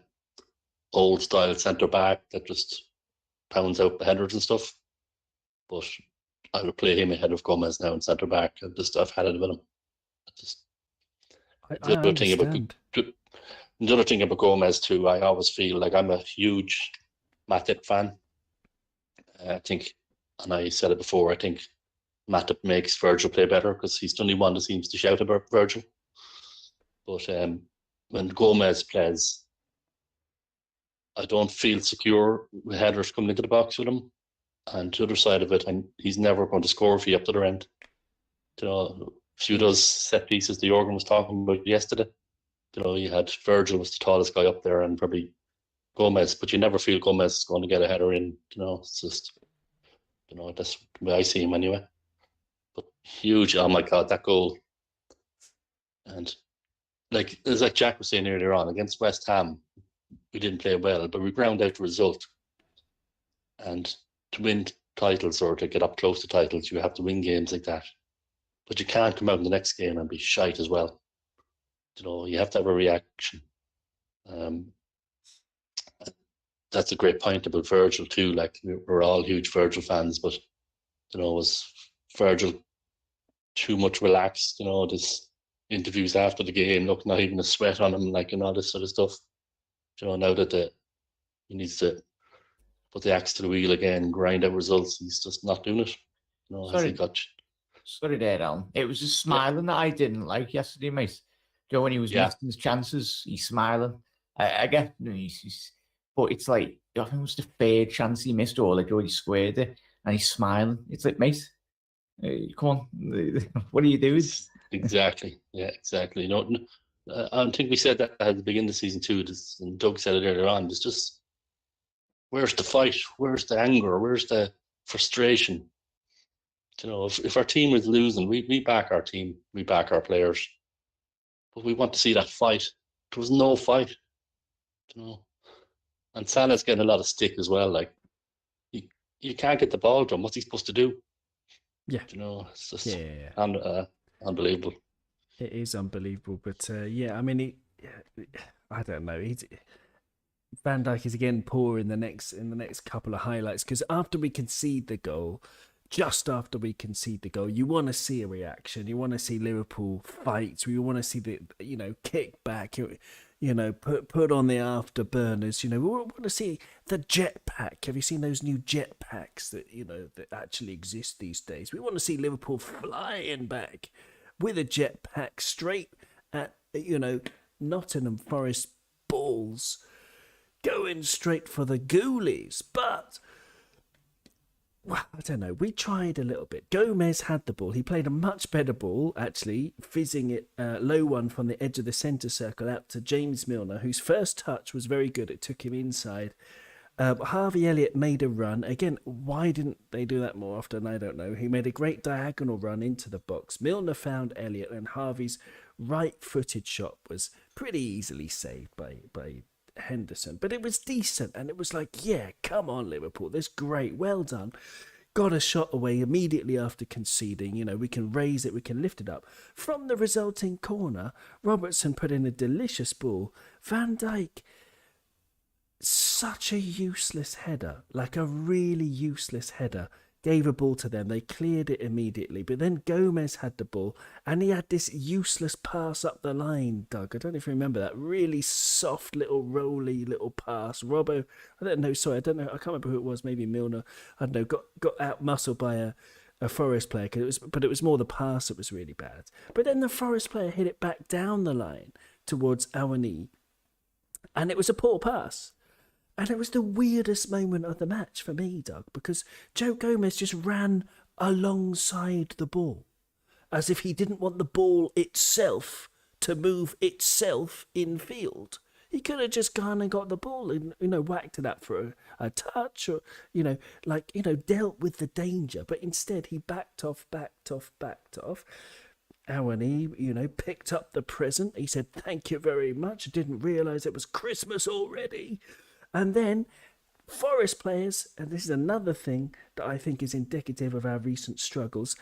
old style centre back that just pounds out the headers and stuff. But I would play him ahead of Gomez now in centre back. I've had it with him. The other thing about Gomez too, I always feel like I'm a huge Matip fan. I think, and I said it before, I think Matip makes Virgil play better because he's the only one that seems to shout about Virgil. But when Gomez plays, I don't feel secure with headers coming into the box with him. And the other side of it, he's never going to score if he up to the end. A few of those set pieces the Jorgen was talking about yesterday. You had Virgil was the tallest guy up there, and probably Gomez, but you never feel Gomez is going to get a header in. It's just, that's the way I see him anyway. But huge, oh my God, that goal. And it's like Jack was saying earlier on, against West Ham, we didn't play well, but we ground out the result. And to win titles or to get up close to titles, you have to win games like that. But you can't come out in the next game and be shite as well. You have to have a reaction. That's a great point about Virgil too. Like, we're all huge Virgil fans, but was Virgil too much relaxed? This interviews after the game, look, not even a sweat on him, and all this sort of stuff. Now that he needs to put the axe to the wheel again, grind out results, he's just not doing it. Sorry there, Alan. It was just smiling that I didn't like yesterday, mate. Joe, when he was missing his chances, he's smiling. I get, but it's like, I think it was the third chance he missed, or like already squared it, and he's smiling. It's like, mate, come on, what are you doing? Exactly. Yeah, exactly. No, I think we said that at the beginning of the season too, and Doug said it earlier on. It's just, where's the fight? Where's the anger? Where's the frustration? You know, if our team is losing, we back our team, we back our players, but we want to see that fight. There was no fight, you know. And Salah's getting a lot of stick as well. Like, you can't get the ball to him. What's he supposed to do? Yeah, you know, it's just unbelievable. It is unbelievable, but yeah, I mean, I don't know. Van Dijk is again poor in the next couple of highlights, because after we concede the goal, just after we concede the goal, you want to see a reaction. You want to see Liverpool fight. We want to see the kick back. Put on the afterburners. We want to see the jetpack. Have you seen those new jetpacks that actually exist these days? We want to see Liverpool flying back with a jetpack straight at Nottingham Forest balls, going straight for the ghoulies. But well, I don't know. We tried a little bit. Gomez had the ball. He played a much better ball, actually, fizzing it low one from the edge of the centre circle out to James Milner, whose first touch was very good. It took him inside. Harvey Elliott made a run. Again, why didn't they do that more often? I don't know. He made a great diagonal run into the box. Milner found Elliott, and Harvey's right-footed shot was pretty easily saved by Henderson, but it was decent, and it was like, yeah, come on, Liverpool, that's great, well done. Got a shot away immediately after conceding. We can raise it, we can lift it up. From the resulting corner, Robertson put in a delicious ball. Van Dijk, such a useless header, like a really useless header. Gave a ball to them, they cleared it immediately, but then Gomez had the ball, and he had this useless pass up the line, Doug. I don't know if you remember that. Really soft little rolly little pass. Robbo, I don't know, I can't remember who it was, maybe Milner, I don't know, got out-muscled by a Forest player, but it was more the pass that was really bad. But then the Forest player hit it back down the line towards Owen, and it was a poor pass. And it was the weirdest moment of the match for me, Doug, because Joe Gomez just ran alongside the ball as if he didn't want the ball itself to move itself in field. He could have just gone and got the ball and, whacked it up for a touch or, dealt with the danger. But instead, he backed off. Owen, picked up the present. He said, "Thank you very much. I didn't realise it was Christmas already." And then Forest players, and this is another thing that I think is indicative of our recent struggles,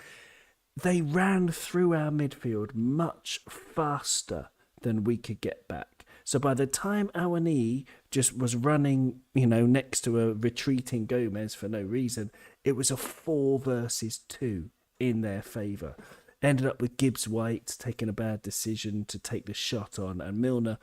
they ran through our midfield much faster than we could get back. So by the time Owen just was running, next to a retreating Gomez for no reason, it was a 4 versus 2 in their favour. Ended up with Gibbs-White taking a bad decision to take the shot on, and Milner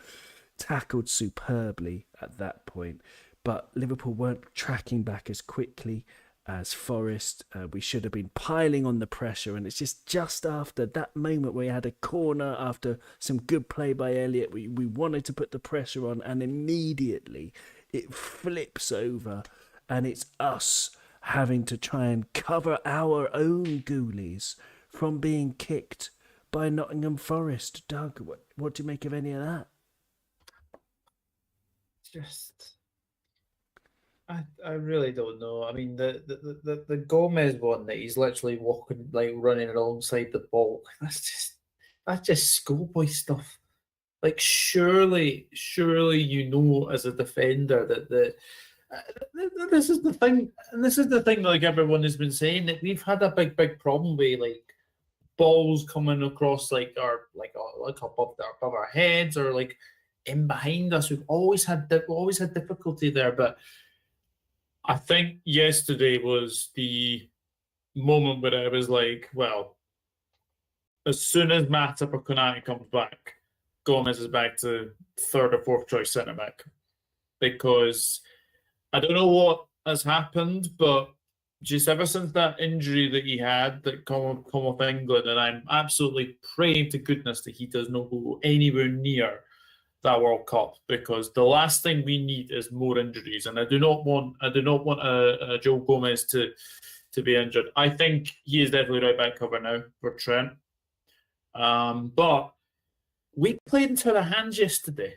tackled superbly at that point. But Liverpool weren't tracking back as quickly as Forest. We should have been piling on the pressure, and it's just after that moment where we had a corner after some good play by Elliott, we wanted to put the pressure on, and immediately it flips over, and it's us having to try and cover our own ghoulies from being kicked by Nottingham Forest. Doug, what do you make of any of that? I really don't know. I mean, the Gomez one that he's literally walking, like running alongside the ball. That's just schoolboy stuff. Like, surely as a defender that this is the thing, and this is the thing. Like everyone has been saying, that we've had a big problem with like balls coming across like above our heads or like in behind us. We've always had difficulty there, but I think yesterday was the moment where I was like, well, as soon as Matip or Konate comes back, Gomez is back to 3rd or 4th choice centre back, because I don't know what has happened, but just ever since that injury that he had that come off England, and I'm absolutely praying to goodness that he does not go anywhere near that World Cup, because the last thing we need is more injuries, and I do not want a Joe Gomez to be injured. I think he is definitely right back cover now for Trent. But we played into their hands yesterday.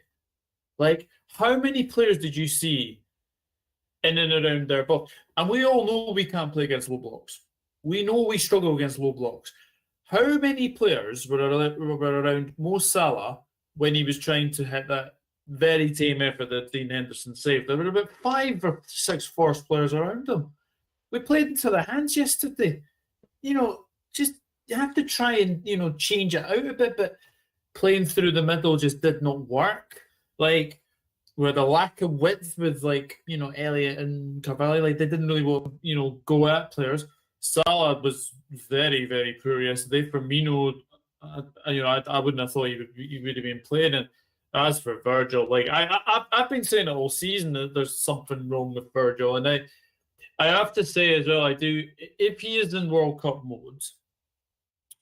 Like, how many players did you see in and around their box? And we all know we can't play against low blocks. We know we struggle against low blocks. How many players were around Mo Salah when he was trying to hit that very tame effort that Dean Henderson saved? There were about 5 or 6 Forest players around him. We played into their hands yesterday. Just you have to try and, change it out a bit, but playing through the middle just did not work. Like, with a lack of width with, Elliott and Carvalho, they didn't really want, go at players. Salah was very, very poor yesterday. Firmino, I wouldn't have thought he would have been playing. And as for Virgil, I've been saying it all season that there's something wrong with Virgil, and I have to say as well, if he is in World Cup mode,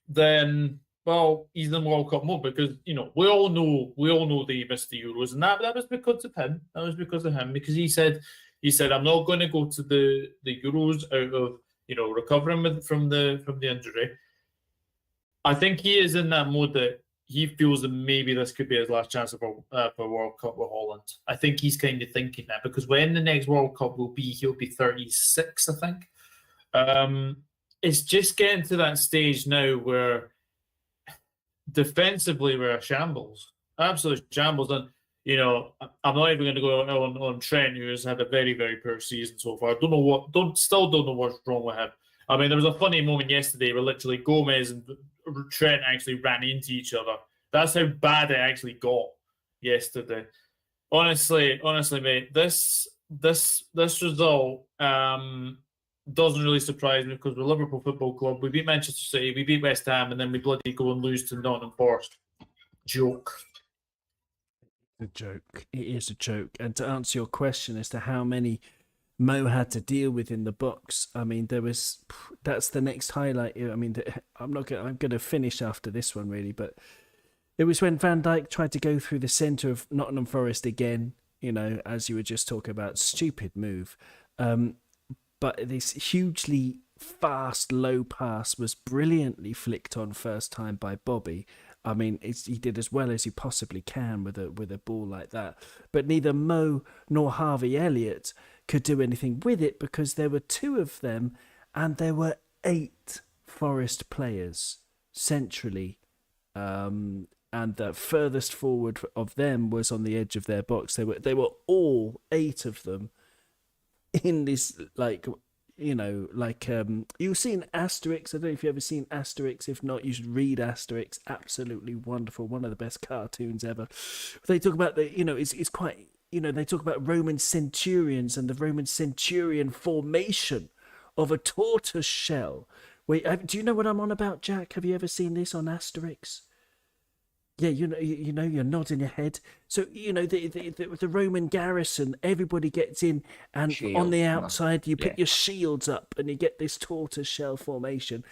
then, well, he's in World Cup mode because, we all know that he missed the Euros, and that was because of him. That was because of him, because he said I'm not going to go to the Euros out of, recovering from the injury. I think he is in that mode that he feels that maybe this could be his last chance for World Cup with Holland. I think he's kind of thinking that, because when the next World Cup will be, he'll be 36, I think. It's just getting to that stage now where defensively we're a shambles, absolute shambles. And, I'm not even going to go on Trent, who has had a very, very poor season so far. Still don't know what's wrong with him. I mean, there was a funny moment yesterday where literally Gomez and Trent actually ran into each other. That's how bad it actually got yesterday. Honestly, mate, this result doesn't really surprise me, because we're Liverpool Football Club. We beat Manchester City, we beat West Ham, and then we bloody go and lose to Nottingham Forest. Joke. A joke. It is a joke. And to answer your question as to how many Mo had to deal with in the box, I mean, that's the next highlight. I mean, I'm going to finish after this one, really, but it was when Van Dijk tried to go through the centre of Nottingham Forest again, as you were just talking about, stupid move. But this hugely fast low pass was brilliantly flicked on first time by Bobby. I mean, he did as well as he possibly can with a ball like that. But neither Mo nor Harvey Elliott could do anything with it, because there were 2 of them and there were 8 Forest players centrally. And the furthest forward of them was on the edge of their box. They were all 8 of them in this, you'll see in Asterix. I don't know if you've ever seen Asterix. If not, you should read Asterix. Absolutely wonderful. One of the best cartoons ever. They talk about it's quite, they talk about Roman centurions and the Roman centurion formation of a tortoise shell. Wait, do you know what I'm on about, Jack? Have you ever seen this on Asterix? Yeah, you're nodding your head. So, the Roman garrison, everybody gets in, and Shield. on the outside, you put Yeah. your shields up, and you get this tortoise shell formation.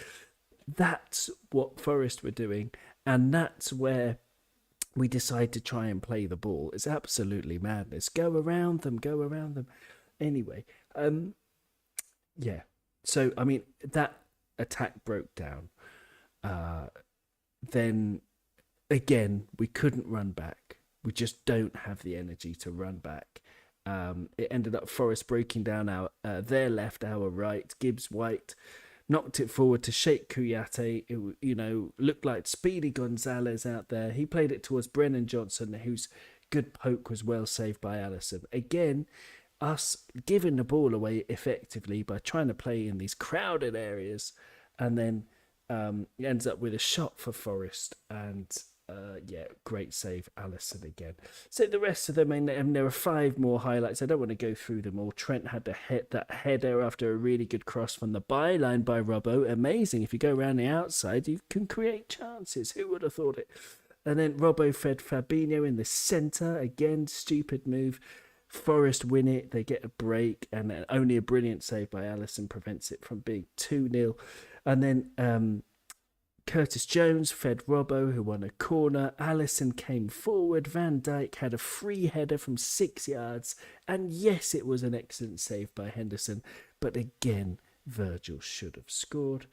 That's what Forest were doing, and that's where we decide to try and play the ball. It's absolutely madness. Go around them. Anyway, yeah. So, I mean, that attack broke down. Then... Again, we couldn't run back. We just don't have the energy to run back. It ended up Forest breaking down their left, our right. Gibbs White knocked it forward to Sheikh Kouyaté. It, looked like Speedy Gonzalez out there. He played it towards Brennan Johnson, whose good poke was well saved by Alisson. Again, us giving the ball away effectively by trying to play in these crowded areas, and then it ends up with a shot for Forest, and great save, Alisson again. So the rest of them, and there are 5 more highlights. I don't want to go through them all. Trent had that header after a really good cross from the byline by Robbo. Amazing. If you go around the outside, you can create chances. Who would have thought it? And then Robbo fed Fabinho in the centre. Again, stupid move. Forest win it, they get a break, and then only a brilliant save by Alisson prevents it from being 2-0. And then Curtis Jones fed Robbo, who won a corner. Alisson came forward. Van Dijk had a free header from 6 yards. And yes, it was an excellent save by Henderson. But again, Virgil should have scored.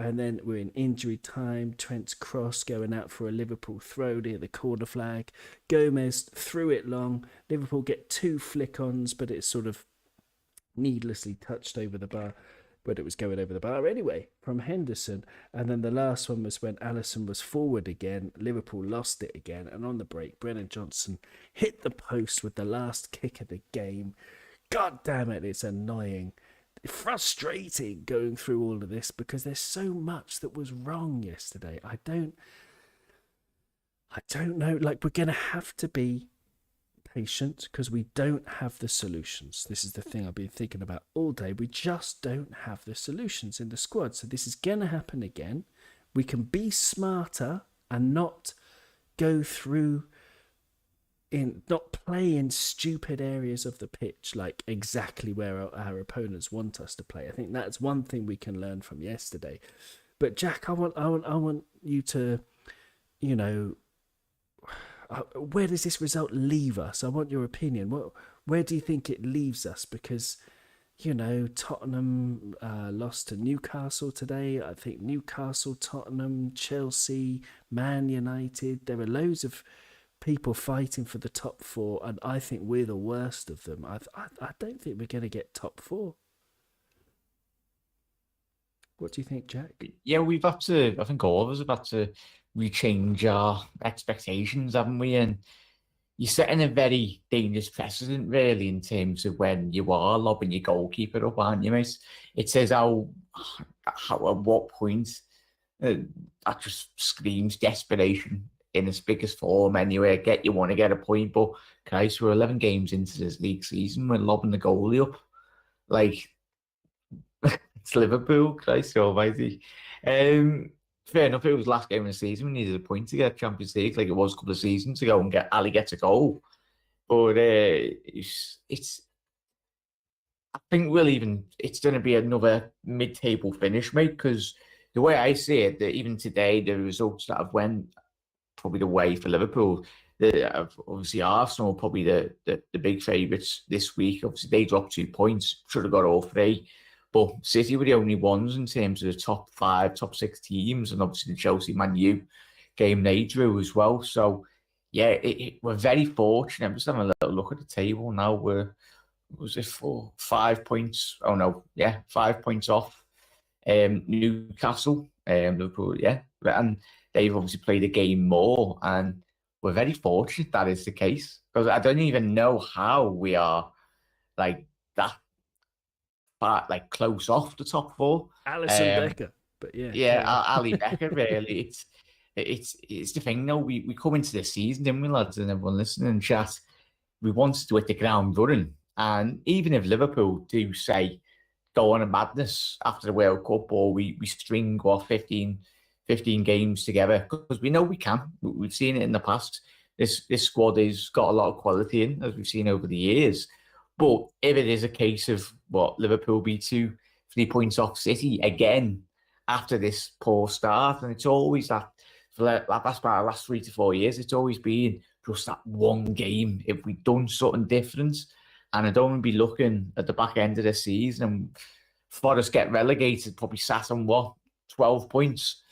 And then we're in injury time. Trent's cross going out for a Liverpool throw near the corner flag. Gomez threw it long. Liverpool get 2 flick-ons, but it's sort of needlessly touched over the bar. But it was going over the bar anyway from Henderson. And then the last one was when Alisson was forward again. Liverpool lost it again. And on the break, Brennan Johnson hit the post with the last kick of the game. God damn it, it's annoying. Frustrating going through all of this because there's so much that was wrong yesterday. I don't know. Like, we're going to have to be patient because we don't have the solutions. This is the thing I've been thinking about all day. We just don't have the solutions in the squad. So this is going to happen again. We can be smarter and not go through not play in stupid areas of the pitch, like exactly where our opponents want us to play. I think that's one thing we can learn from yesterday. But Jack, I want you to, you know, where does this result leave us? I want your opinion. Where do you think it leaves us? Because, you know, Tottenham lost to Newcastle today. I think Newcastle, Tottenham, Chelsea, Man United. There are loads of people fighting for the top 4, and I think we're the worst of them. I don't think we're going to get top 4. What do you think, Jack? Yeah, we've had to, I think all of us have had to rechange our expectations, haven't we? And you're setting a very dangerous precedent, really, in terms of when you are lobbing your goalkeeper up, aren't you, mate? It says how at what point, that just screams desperation in its biggest form anyway. You want to get a point, but guys, we're 11 games into this league season, we're lobbing the goalie up. Like, it's Liverpool, Christ almighty. Fair enough, it was last game of the season. We needed a point to get Champions League, like it was a couple of seasons ago, and Ali gets a goal. But it's I think it's going to be another mid-table finish, mate, because the way I see it, that even today, the results that have went probably the way for Liverpool, obviously Arsenal probably the big favourites this week. Obviously, they dropped 2 points, should have got all 3. But City were the only ones in terms of the top 5, top 6 teams, and obviously the Chelsea Man U game they drew as well. So, yeah, we're very fortunate. I'm just having a little look at the table now. Was it 5 points? Oh, no, yeah, 5 points off Newcastle, Liverpool, yeah. And they've obviously played a game more, and we're very fortunate that is the case, because I don't even know how we are like that far, like close off the top 4. Alisson Becker, but Ali Becker. Really, it's the thing. No, we come into this season, didn't we, lads, and everyone listening in chat, we wanted to hit the ground running, and even if Liverpool do say go on a madness after the World Cup, or we string 15 games together, because we know we can. We've seen it in the past. This squad has got a lot of quality in, as we've seen over the years. But if it is a case of Liverpool be 2-3 points off City again after this poor start, and it's always that for the last 3 to 4 years, it's always been just that one game. If we've done something different, and I don't want to be looking at the back end of the season and Forest get relegated, probably sat on 12 points.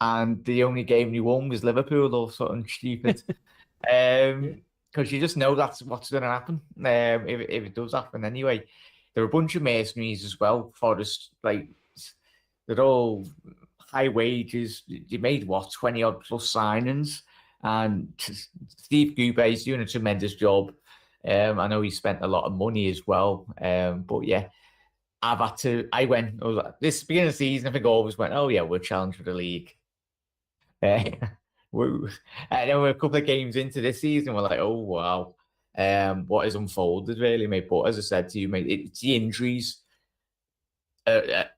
And the only game we won was Liverpool or something stupid. Because you just know that's what's going to happen if it does happen anyway. There are a bunch of mercenaries as well. Forest, like, they're all high wages. They made 20-odd plus signings. And Steve Goubet is doing a tremendous job. I know he spent a lot of money as well. But yeah, this beginning of the season, I think I always went, oh yeah, we'll challenge for the league. And then we're a couple of games into this season, we're like, oh wow, what has unfolded really, mate. But as I said to you, mate, it's the injuries.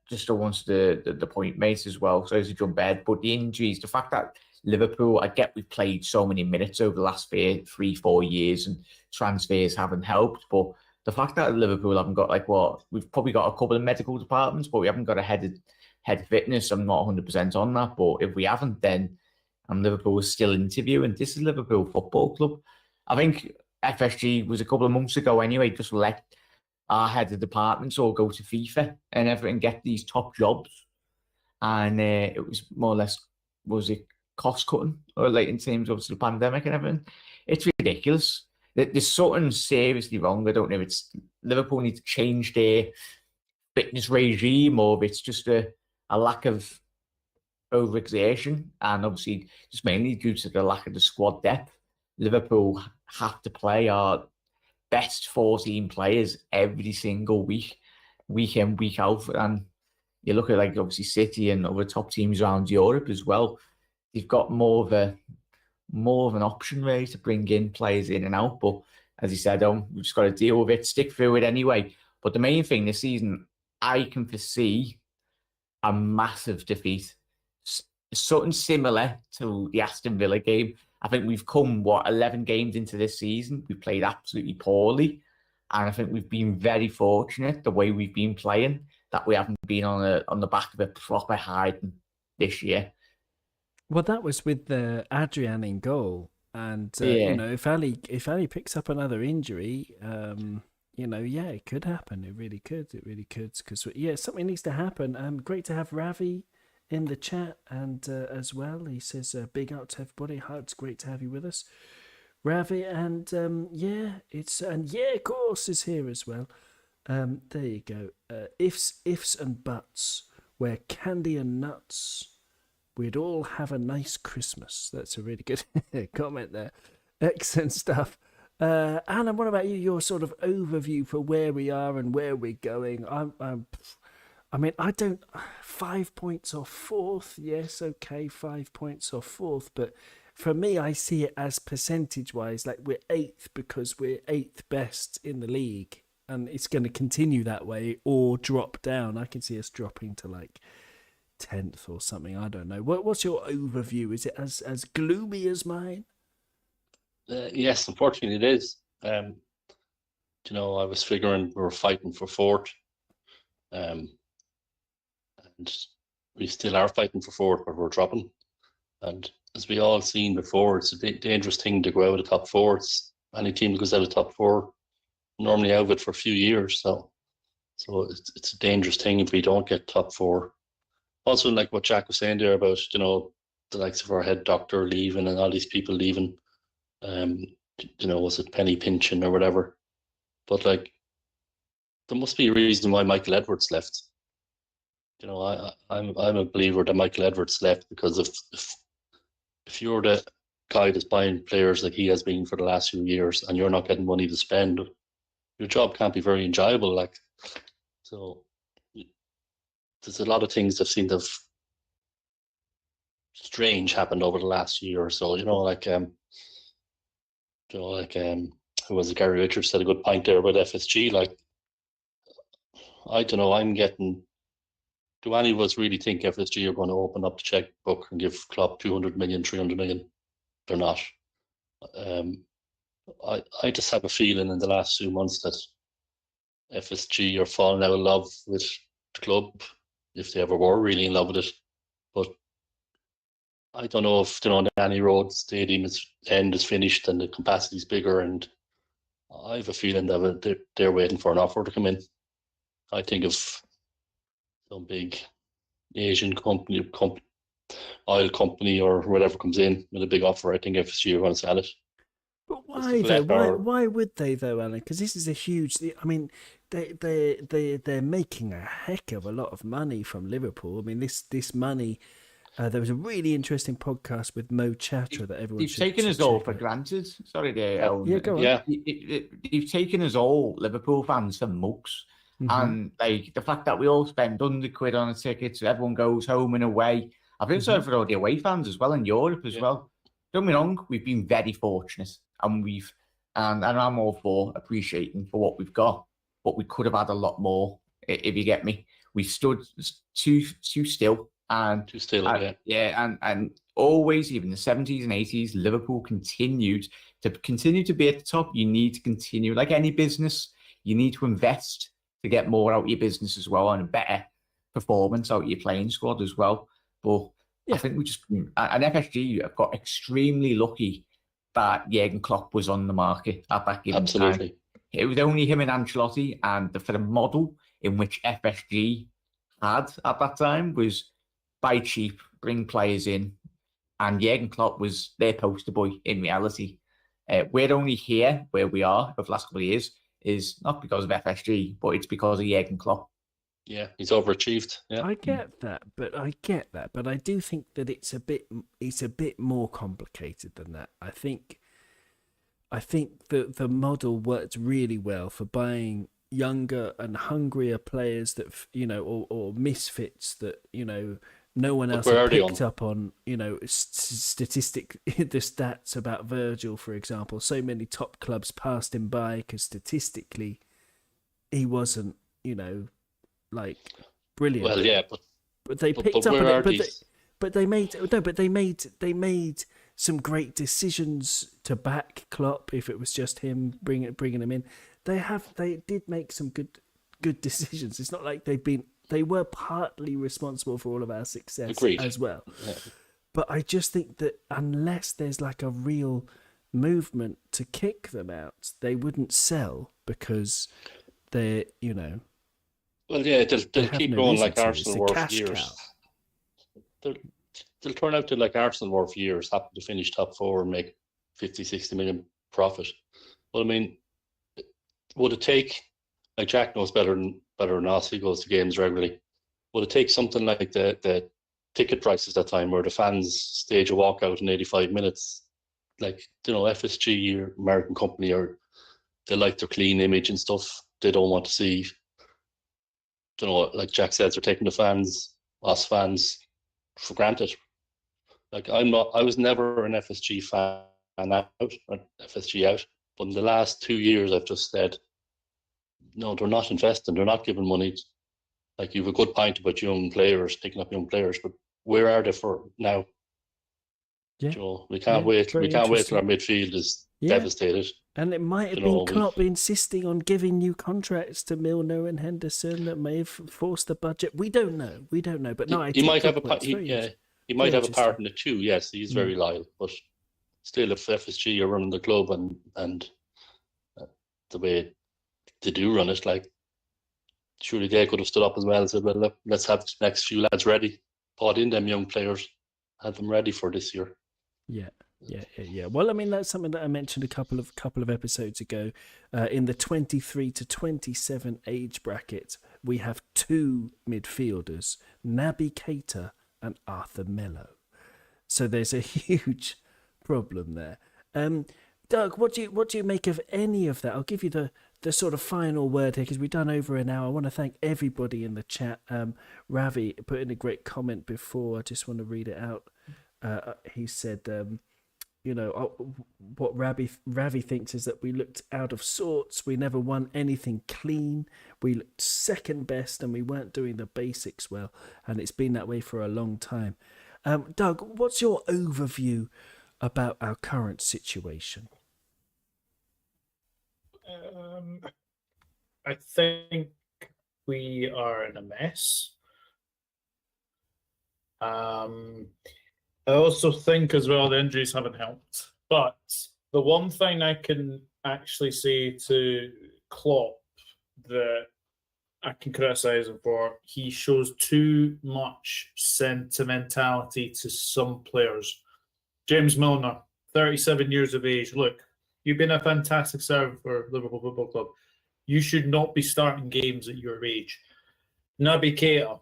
Just to once the point, mate, as well. So as a jump bed, but the injuries, the fact that Liverpool, I get we've played so many minutes over the last 3-4 years and transfers haven't helped, but the fact that Liverpool haven't got we've probably got a couple of medical departments, but we haven't got a head fitness. I'm not 100% on that, but if we haven't, then Liverpool is still interviewing. This is Liverpool Football Club. I think FSG was a couple of months ago anyway, just let our head of departments all go to FIFA and everything, get these top jobs. And it was more or less, was it cost cutting or in terms of the pandemic and everything? It's ridiculous. There's something seriously wrong. I don't know if it's Liverpool need to change their fitness regime or if it's just a lack of overexertion, and obviously just mainly due to the lack of the squad depth. Liverpool have to play our best 14 players every single week in, week out, and you look at obviously City and other top teams around Europe as well. They've got more of an option really to bring in players in and out. But as you said, we've just got to deal with it, stick through it anyway. But the main thing this season, I can foresee a massive defeat. Something similar to the Aston Villa game. I think we've come, 11 games into this season. We've played absolutely poorly. And I think we've been very fortunate the way we've been playing, that we haven't been on the back of a proper hiding this year. Well, that was with Adrian in goal. And, if Ali picks up another injury, it could happen. It really could. Because, something needs to happen. Great to have Ravi in the chat and as well. He says, big up to everybody. Hi, it's great to have you with us, Ravi. And, of course, is here as well. There you go. Ifs and buts, where candy and nuts, we'd all have a nice Christmas. That's a really good comment there. Excellent stuff. Alan, what about you? Your sort of overview for where we are and where we're going. I don't. 5 points off fourth. Yes, okay, 5 points off fourth. But for me, I see it as percentage-wise, we're eighth because we're eighth best in the league, and it's going to continue that way or drop down. I can see us dropping to 10th or something. I don't know. What's your overview? Is it as gloomy as mine? Yes, unfortunately it is. I was figuring we were fighting for fourth. And we still are fighting for fourth, but we're dropping. And as we all seen before, it's a dangerous thing to go out of the top four. Any team that goes out of the top four normally out of it for a few years. So it's a dangerous thing if we don't get top four. Also, like what Jack was saying there about, the likes of our head doctor leaving and all these people leaving. Was it penny pinching or whatever? But there must be a reason why Michael Edwards left. I'm a believer that Michael Edwards left because if you're the guy that's buying players like he has been for the last few years and you're not getting money to spend, your job can't be very enjoyable. So there's a lot of things that seem to have strange happened over the last year or so. Who was it? Gary Richards said a good point there about FSG. I don't know. I'm getting. Do any of us really think FSG are going to open up the checkbook and give Klopp 200 million, 300 million? They're not. I just have a feeling in the last 2 months that FSG are falling out of love with the club, if they ever were really in love with it. But I don't know if the Annie Road Stadium end is finished and the capacity is bigger, and I have a feeling that they're waiting for an offer to come in. I think of some big Asian company, oil company or whatever comes in with a big offer. I think FSG are going to sell it. But why though? Why would they though, Alan? Because this is a huge. I mean, they're making a heck of a lot of money from Liverpool. I mean, this money. There was a really interesting podcast with Mo Chatra that everyone should taken us all for granted. Sorry, there. Yeah, go on. Yeah, you've taken us all Liverpool fans for mugs. And the fact that we all spend £100 on a ticket, so everyone goes home and away. I feel sorry for all the away fans as well in Europe as well. Don't get me wrong, we've been very fortunate, and and I'm all for appreciating for what we've got, but we could have had a lot more. If you get me, we stood too still And Too still, yeah, and always, even the 70s and 80s, Liverpool continued to be at the top. You need to continue, like any business, you need to invest to get more out of your business as well, and a better performance out of your playing squad as well. But I think we just, and FSG have got extremely lucky that Jurgen Klopp was on the market at that given absolutely. time. It was only him and Ancelotti, and for the model in which FSG had at that time was buy cheap, bring players in, and Jurgen Klopp was their poster boy in reality. We're only here where we are over the last couple of years is not because of FSG, but it's because of Jurgen Klopp. Yeah, he's overachieved. Yeah, I get that, but I do think that it's a bit more complicated than that. I think the model worked really well for buying younger and hungrier players that or misfits that no one else had picked up on. Statistic the stats about Virgil, for example. So many top clubs passed him by because statistically he wasn't like brilliant. Well, yeah, but they picked up where on it. but They made some great decisions to back Klopp. If it was just him bringing him in, they did make some good decisions. It's not like they were partly responsible for all of our success as well. Yeah. But I just think that unless there's like a real movement to kick them out, they wouldn't sell because they're Well, yeah, they'll keep going like Arsenal were for years. They'll turn out to like Arsenal were for years, happen to finish top four and make 50, 60 million profit. But I mean, would it take, like Jack knows better than us, he goes to games regularly, would it take something like the ticket prices that time where the fans stage a walkout in 85 minutes? Like, FSG or American company, or they like their clean image and stuff. They don't want to see, like Jack says, they're taking us fans for granted. Like I was never an FSG fan out, or FSG out. But in the last 2 years, I've just said, no, they're not investing. They're not giving money. Like, you have a good point about young players, picking up young players, but where are they for now? Yeah. We can't wait. We can't wait till our midfield is devastated. And it might have been Klopp insisting on giving new contracts to Milner and Henderson that may have forced the budget. We don't know. But no, he might have a part. He might have a part in it too. Yes, he's very loyal. But still, if FSG are running the club and the way they do run it, like, surely they could have stood up as well and said, well, look, let's have the next few lads ready, brought in them young players, had them ready for this year. Yeah. Well, I mean, that's something that I mentioned a couple of episodes ago. In the 23 to 27 age bracket, we have two midfielders, Naby Keita and Arthur Melo. So there's a huge problem there. Doug, what do you make of any of that? I'll give you the sort of final word here because we've done over an hour. I want to thank everybody in the chat. Ravi put in a great comment before. I just want to read it out. He said, what Ravi thinks is that we looked out of sorts. We never won anything clean. We looked second best and we weren't doing the basics well. And it's been that way for a long time. Doug, what's your overview about our current situation? I think we are in a mess. I also think as well the injuries haven't helped. But the one thing I can actually say to Klopp that I can criticise him for, he shows too much sentimentality to some players. James Milner, 37 years of age. Look, you've been a fantastic servant for Liverpool Football Club. You should not be starting games at your age. Naby Keita,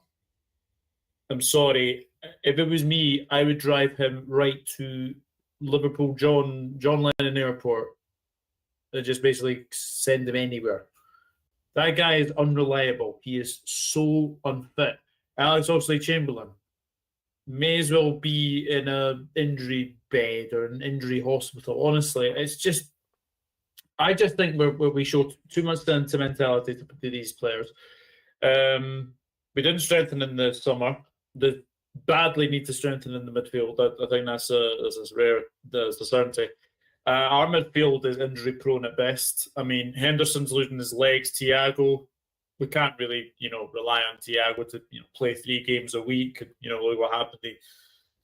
I'm sorry. If it was me, I would drive him right to Liverpool John Lennon Airport and just basically send him anywhere. That guy is unreliable. He is so unfit. Alex Oxlade-Chamberlain may as well be in an injury bed or an injury hospital. Honestly, I just think we show too much sentimentality to these players. We didn't strengthen in the summer. The badly need to strengthen in the midfield. I think that's a certainty. Our midfield is injury prone at best. I mean, Henderson's losing his legs. Thiago, we can't really, rely on Thiago to, play 3 games a week. Look what happened. He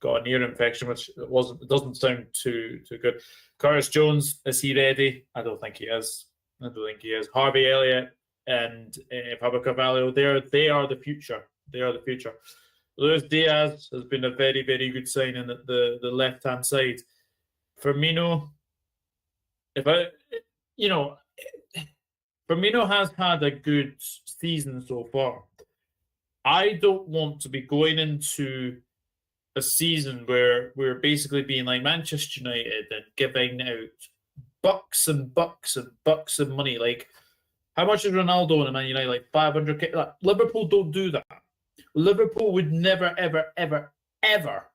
got an ear infection, which it doesn't sound too good. Curtis Jones, is he ready? I don't think he is. Harvey Elliott and Fabio Carvalho, they are the future. They are the future. Luis Diaz has been a very, very good signing at the left-hand side. Firmino, Firmino has had a good season so far. I don't want to be going into a season where we're basically being like Manchester United and giving out bucks and bucks and bucks of money. Like, how much is Ronaldo in Man United? Like 500k. Like, Liverpool don't do that. Liverpool would never, ever, ever, ever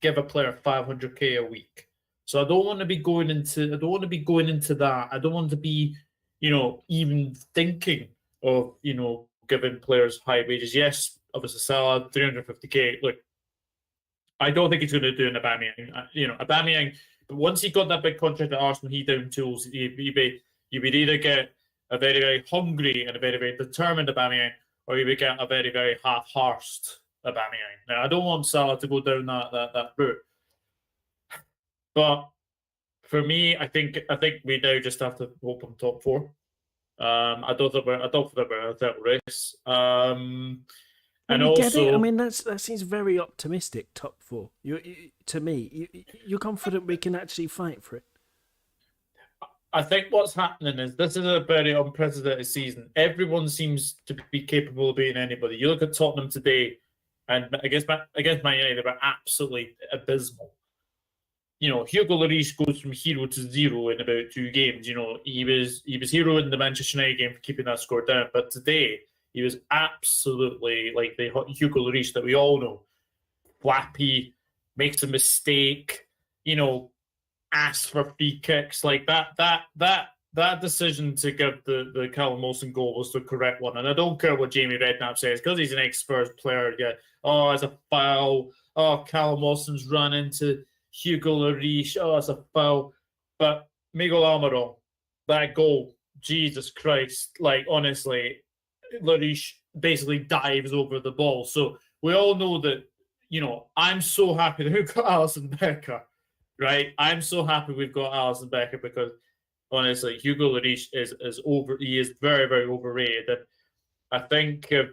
give a player 500k a week. So I don't want to be going into that. I don't want to be, even thinking of, giving players high wages. Yes, obviously Salah, 350k. Look, I don't think he's going to do an Aubameyang. Aubameyang, but once he got that big contract at Arsenal, he down tools. You would either get a very, very hungry and a very, very determined Aubameyang, or you would get a very, very half-hearted Aubameyang. Now, I don't want Salah to go down that route. But for me, I think we now just have to hope on top 4. I don't think we're a title race. And you also, get it? I mean, that seems very optimistic. Top 4. To me, you're confident we can actually fight for it. I think what's happening is this is a very unprecedented season. Everyone seems to be capable of beating anybody. You look at Tottenham today, and against Man United, they were absolutely abysmal. Hugo Lloris goes from hero to zero in about 2 games. He was hero in the Manchester United game for keeping that score down, but today he was absolutely like the Hugo Lloris that we all know. Flappy, makes a mistake, asks for free kicks. Like that decision to give the Callum Wilson goal was the correct one. And I don't care what Jamie Redknapp says, because he's an ex-Spurs player. Yeah, it's a foul. Callum Wilson's run into Hugo Lloris. It's a foul. But Miguel Almiron, that goal, Jesus Christ. Like, honestly, Lloris basically dives over the ball. So we all know that, I'm so happy that we've got Alisson Becker, right? I'm so happy we've got Alisson Becker because, honestly, Hugo Lloris is over. He is very, very overrated. And I think if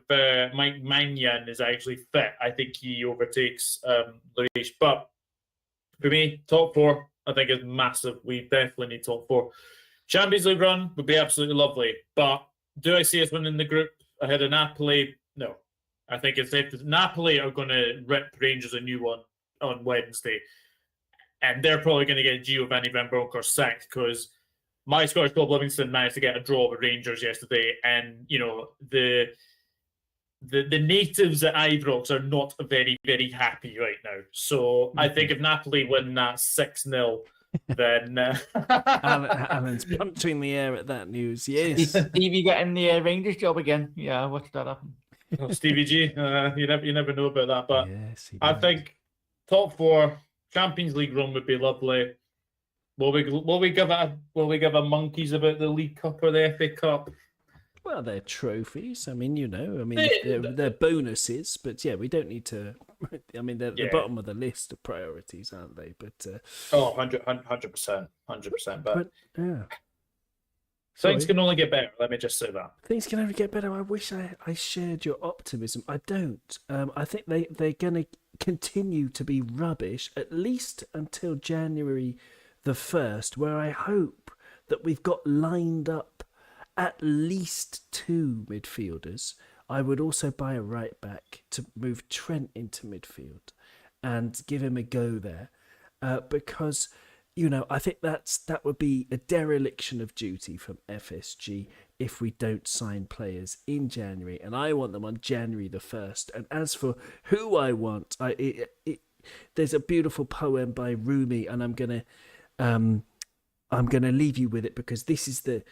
Mike Maignan is actually fit, I think he overtakes Lloris. But for me, top 4, I think is massive. We definitely need top 4. Champions League run would be absolutely lovely. But do I see us winning the group ahead of Napoli? No. I think it's safe to Napoli are going to rip Rangers a new one on Wednesday. And they're probably going to get Giovanni Van Bronckhorst sacked because my Scottish Club Livingston managed to get a draw with Rangers yesterday. And, the natives at Ibrox are not very, very happy right now. So I think if Napoli win that 6-0, then... Alan's punching the air at that news, yes. Stevie getting the Rangers job again. Yeah, watch that happen. Stevie G, you never know about that. But yes, I think top 4, Champions League run would be lovely. Will we give a monkeys about the League Cup or the FA Cup? Well, they're trophies. I mean, they're bonuses, but yeah, we don't need to. I mean, they're the bottom of the list of priorities, aren't they? But 100%. But yeah, things can only get better. Let me just say that things can only get better. I wish I shared your optimism. I don't. I think they're going to continue to be rubbish at least until January the 1st, where I hope that we've got lined up at least 2 midfielders. I would also buy a right back to move Trent into midfield and give him a go there, because I think that would be a dereliction of duty from FSG if we don't sign players in January, and I want them on January the 1st. And as for who I want, there's a beautiful poem by Rumi, and I'm gonna leave you with it because this is the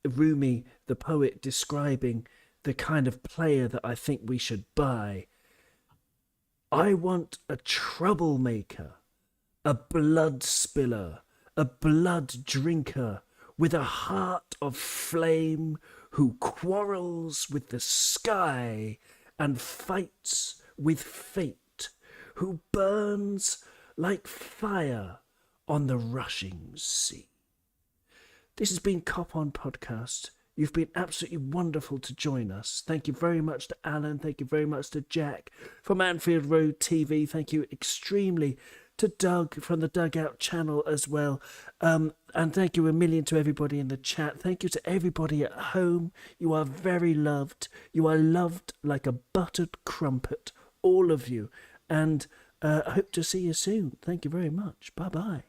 Rumi, the poet, describing the kind of player that I think we should buy. I want a troublemaker, a blood spiller, a blood drinker, with a heart of flame, who quarrels with the sky and fights with fate, who burns like fire on the rushing sea. This has been Cop On Podcast. You've been absolutely wonderful to join us. Thank you very much to Alan. Thank you very much to Jack from Anfield Rd TV. Thank you extremely to Doug from the Dugout channel as well. And thank you a million to everybody in the chat. Thank you to everybody at home. You are very loved. You are loved like a buttered crumpet, all of you. And I hope to see you soon. Thank you very much. Bye-bye.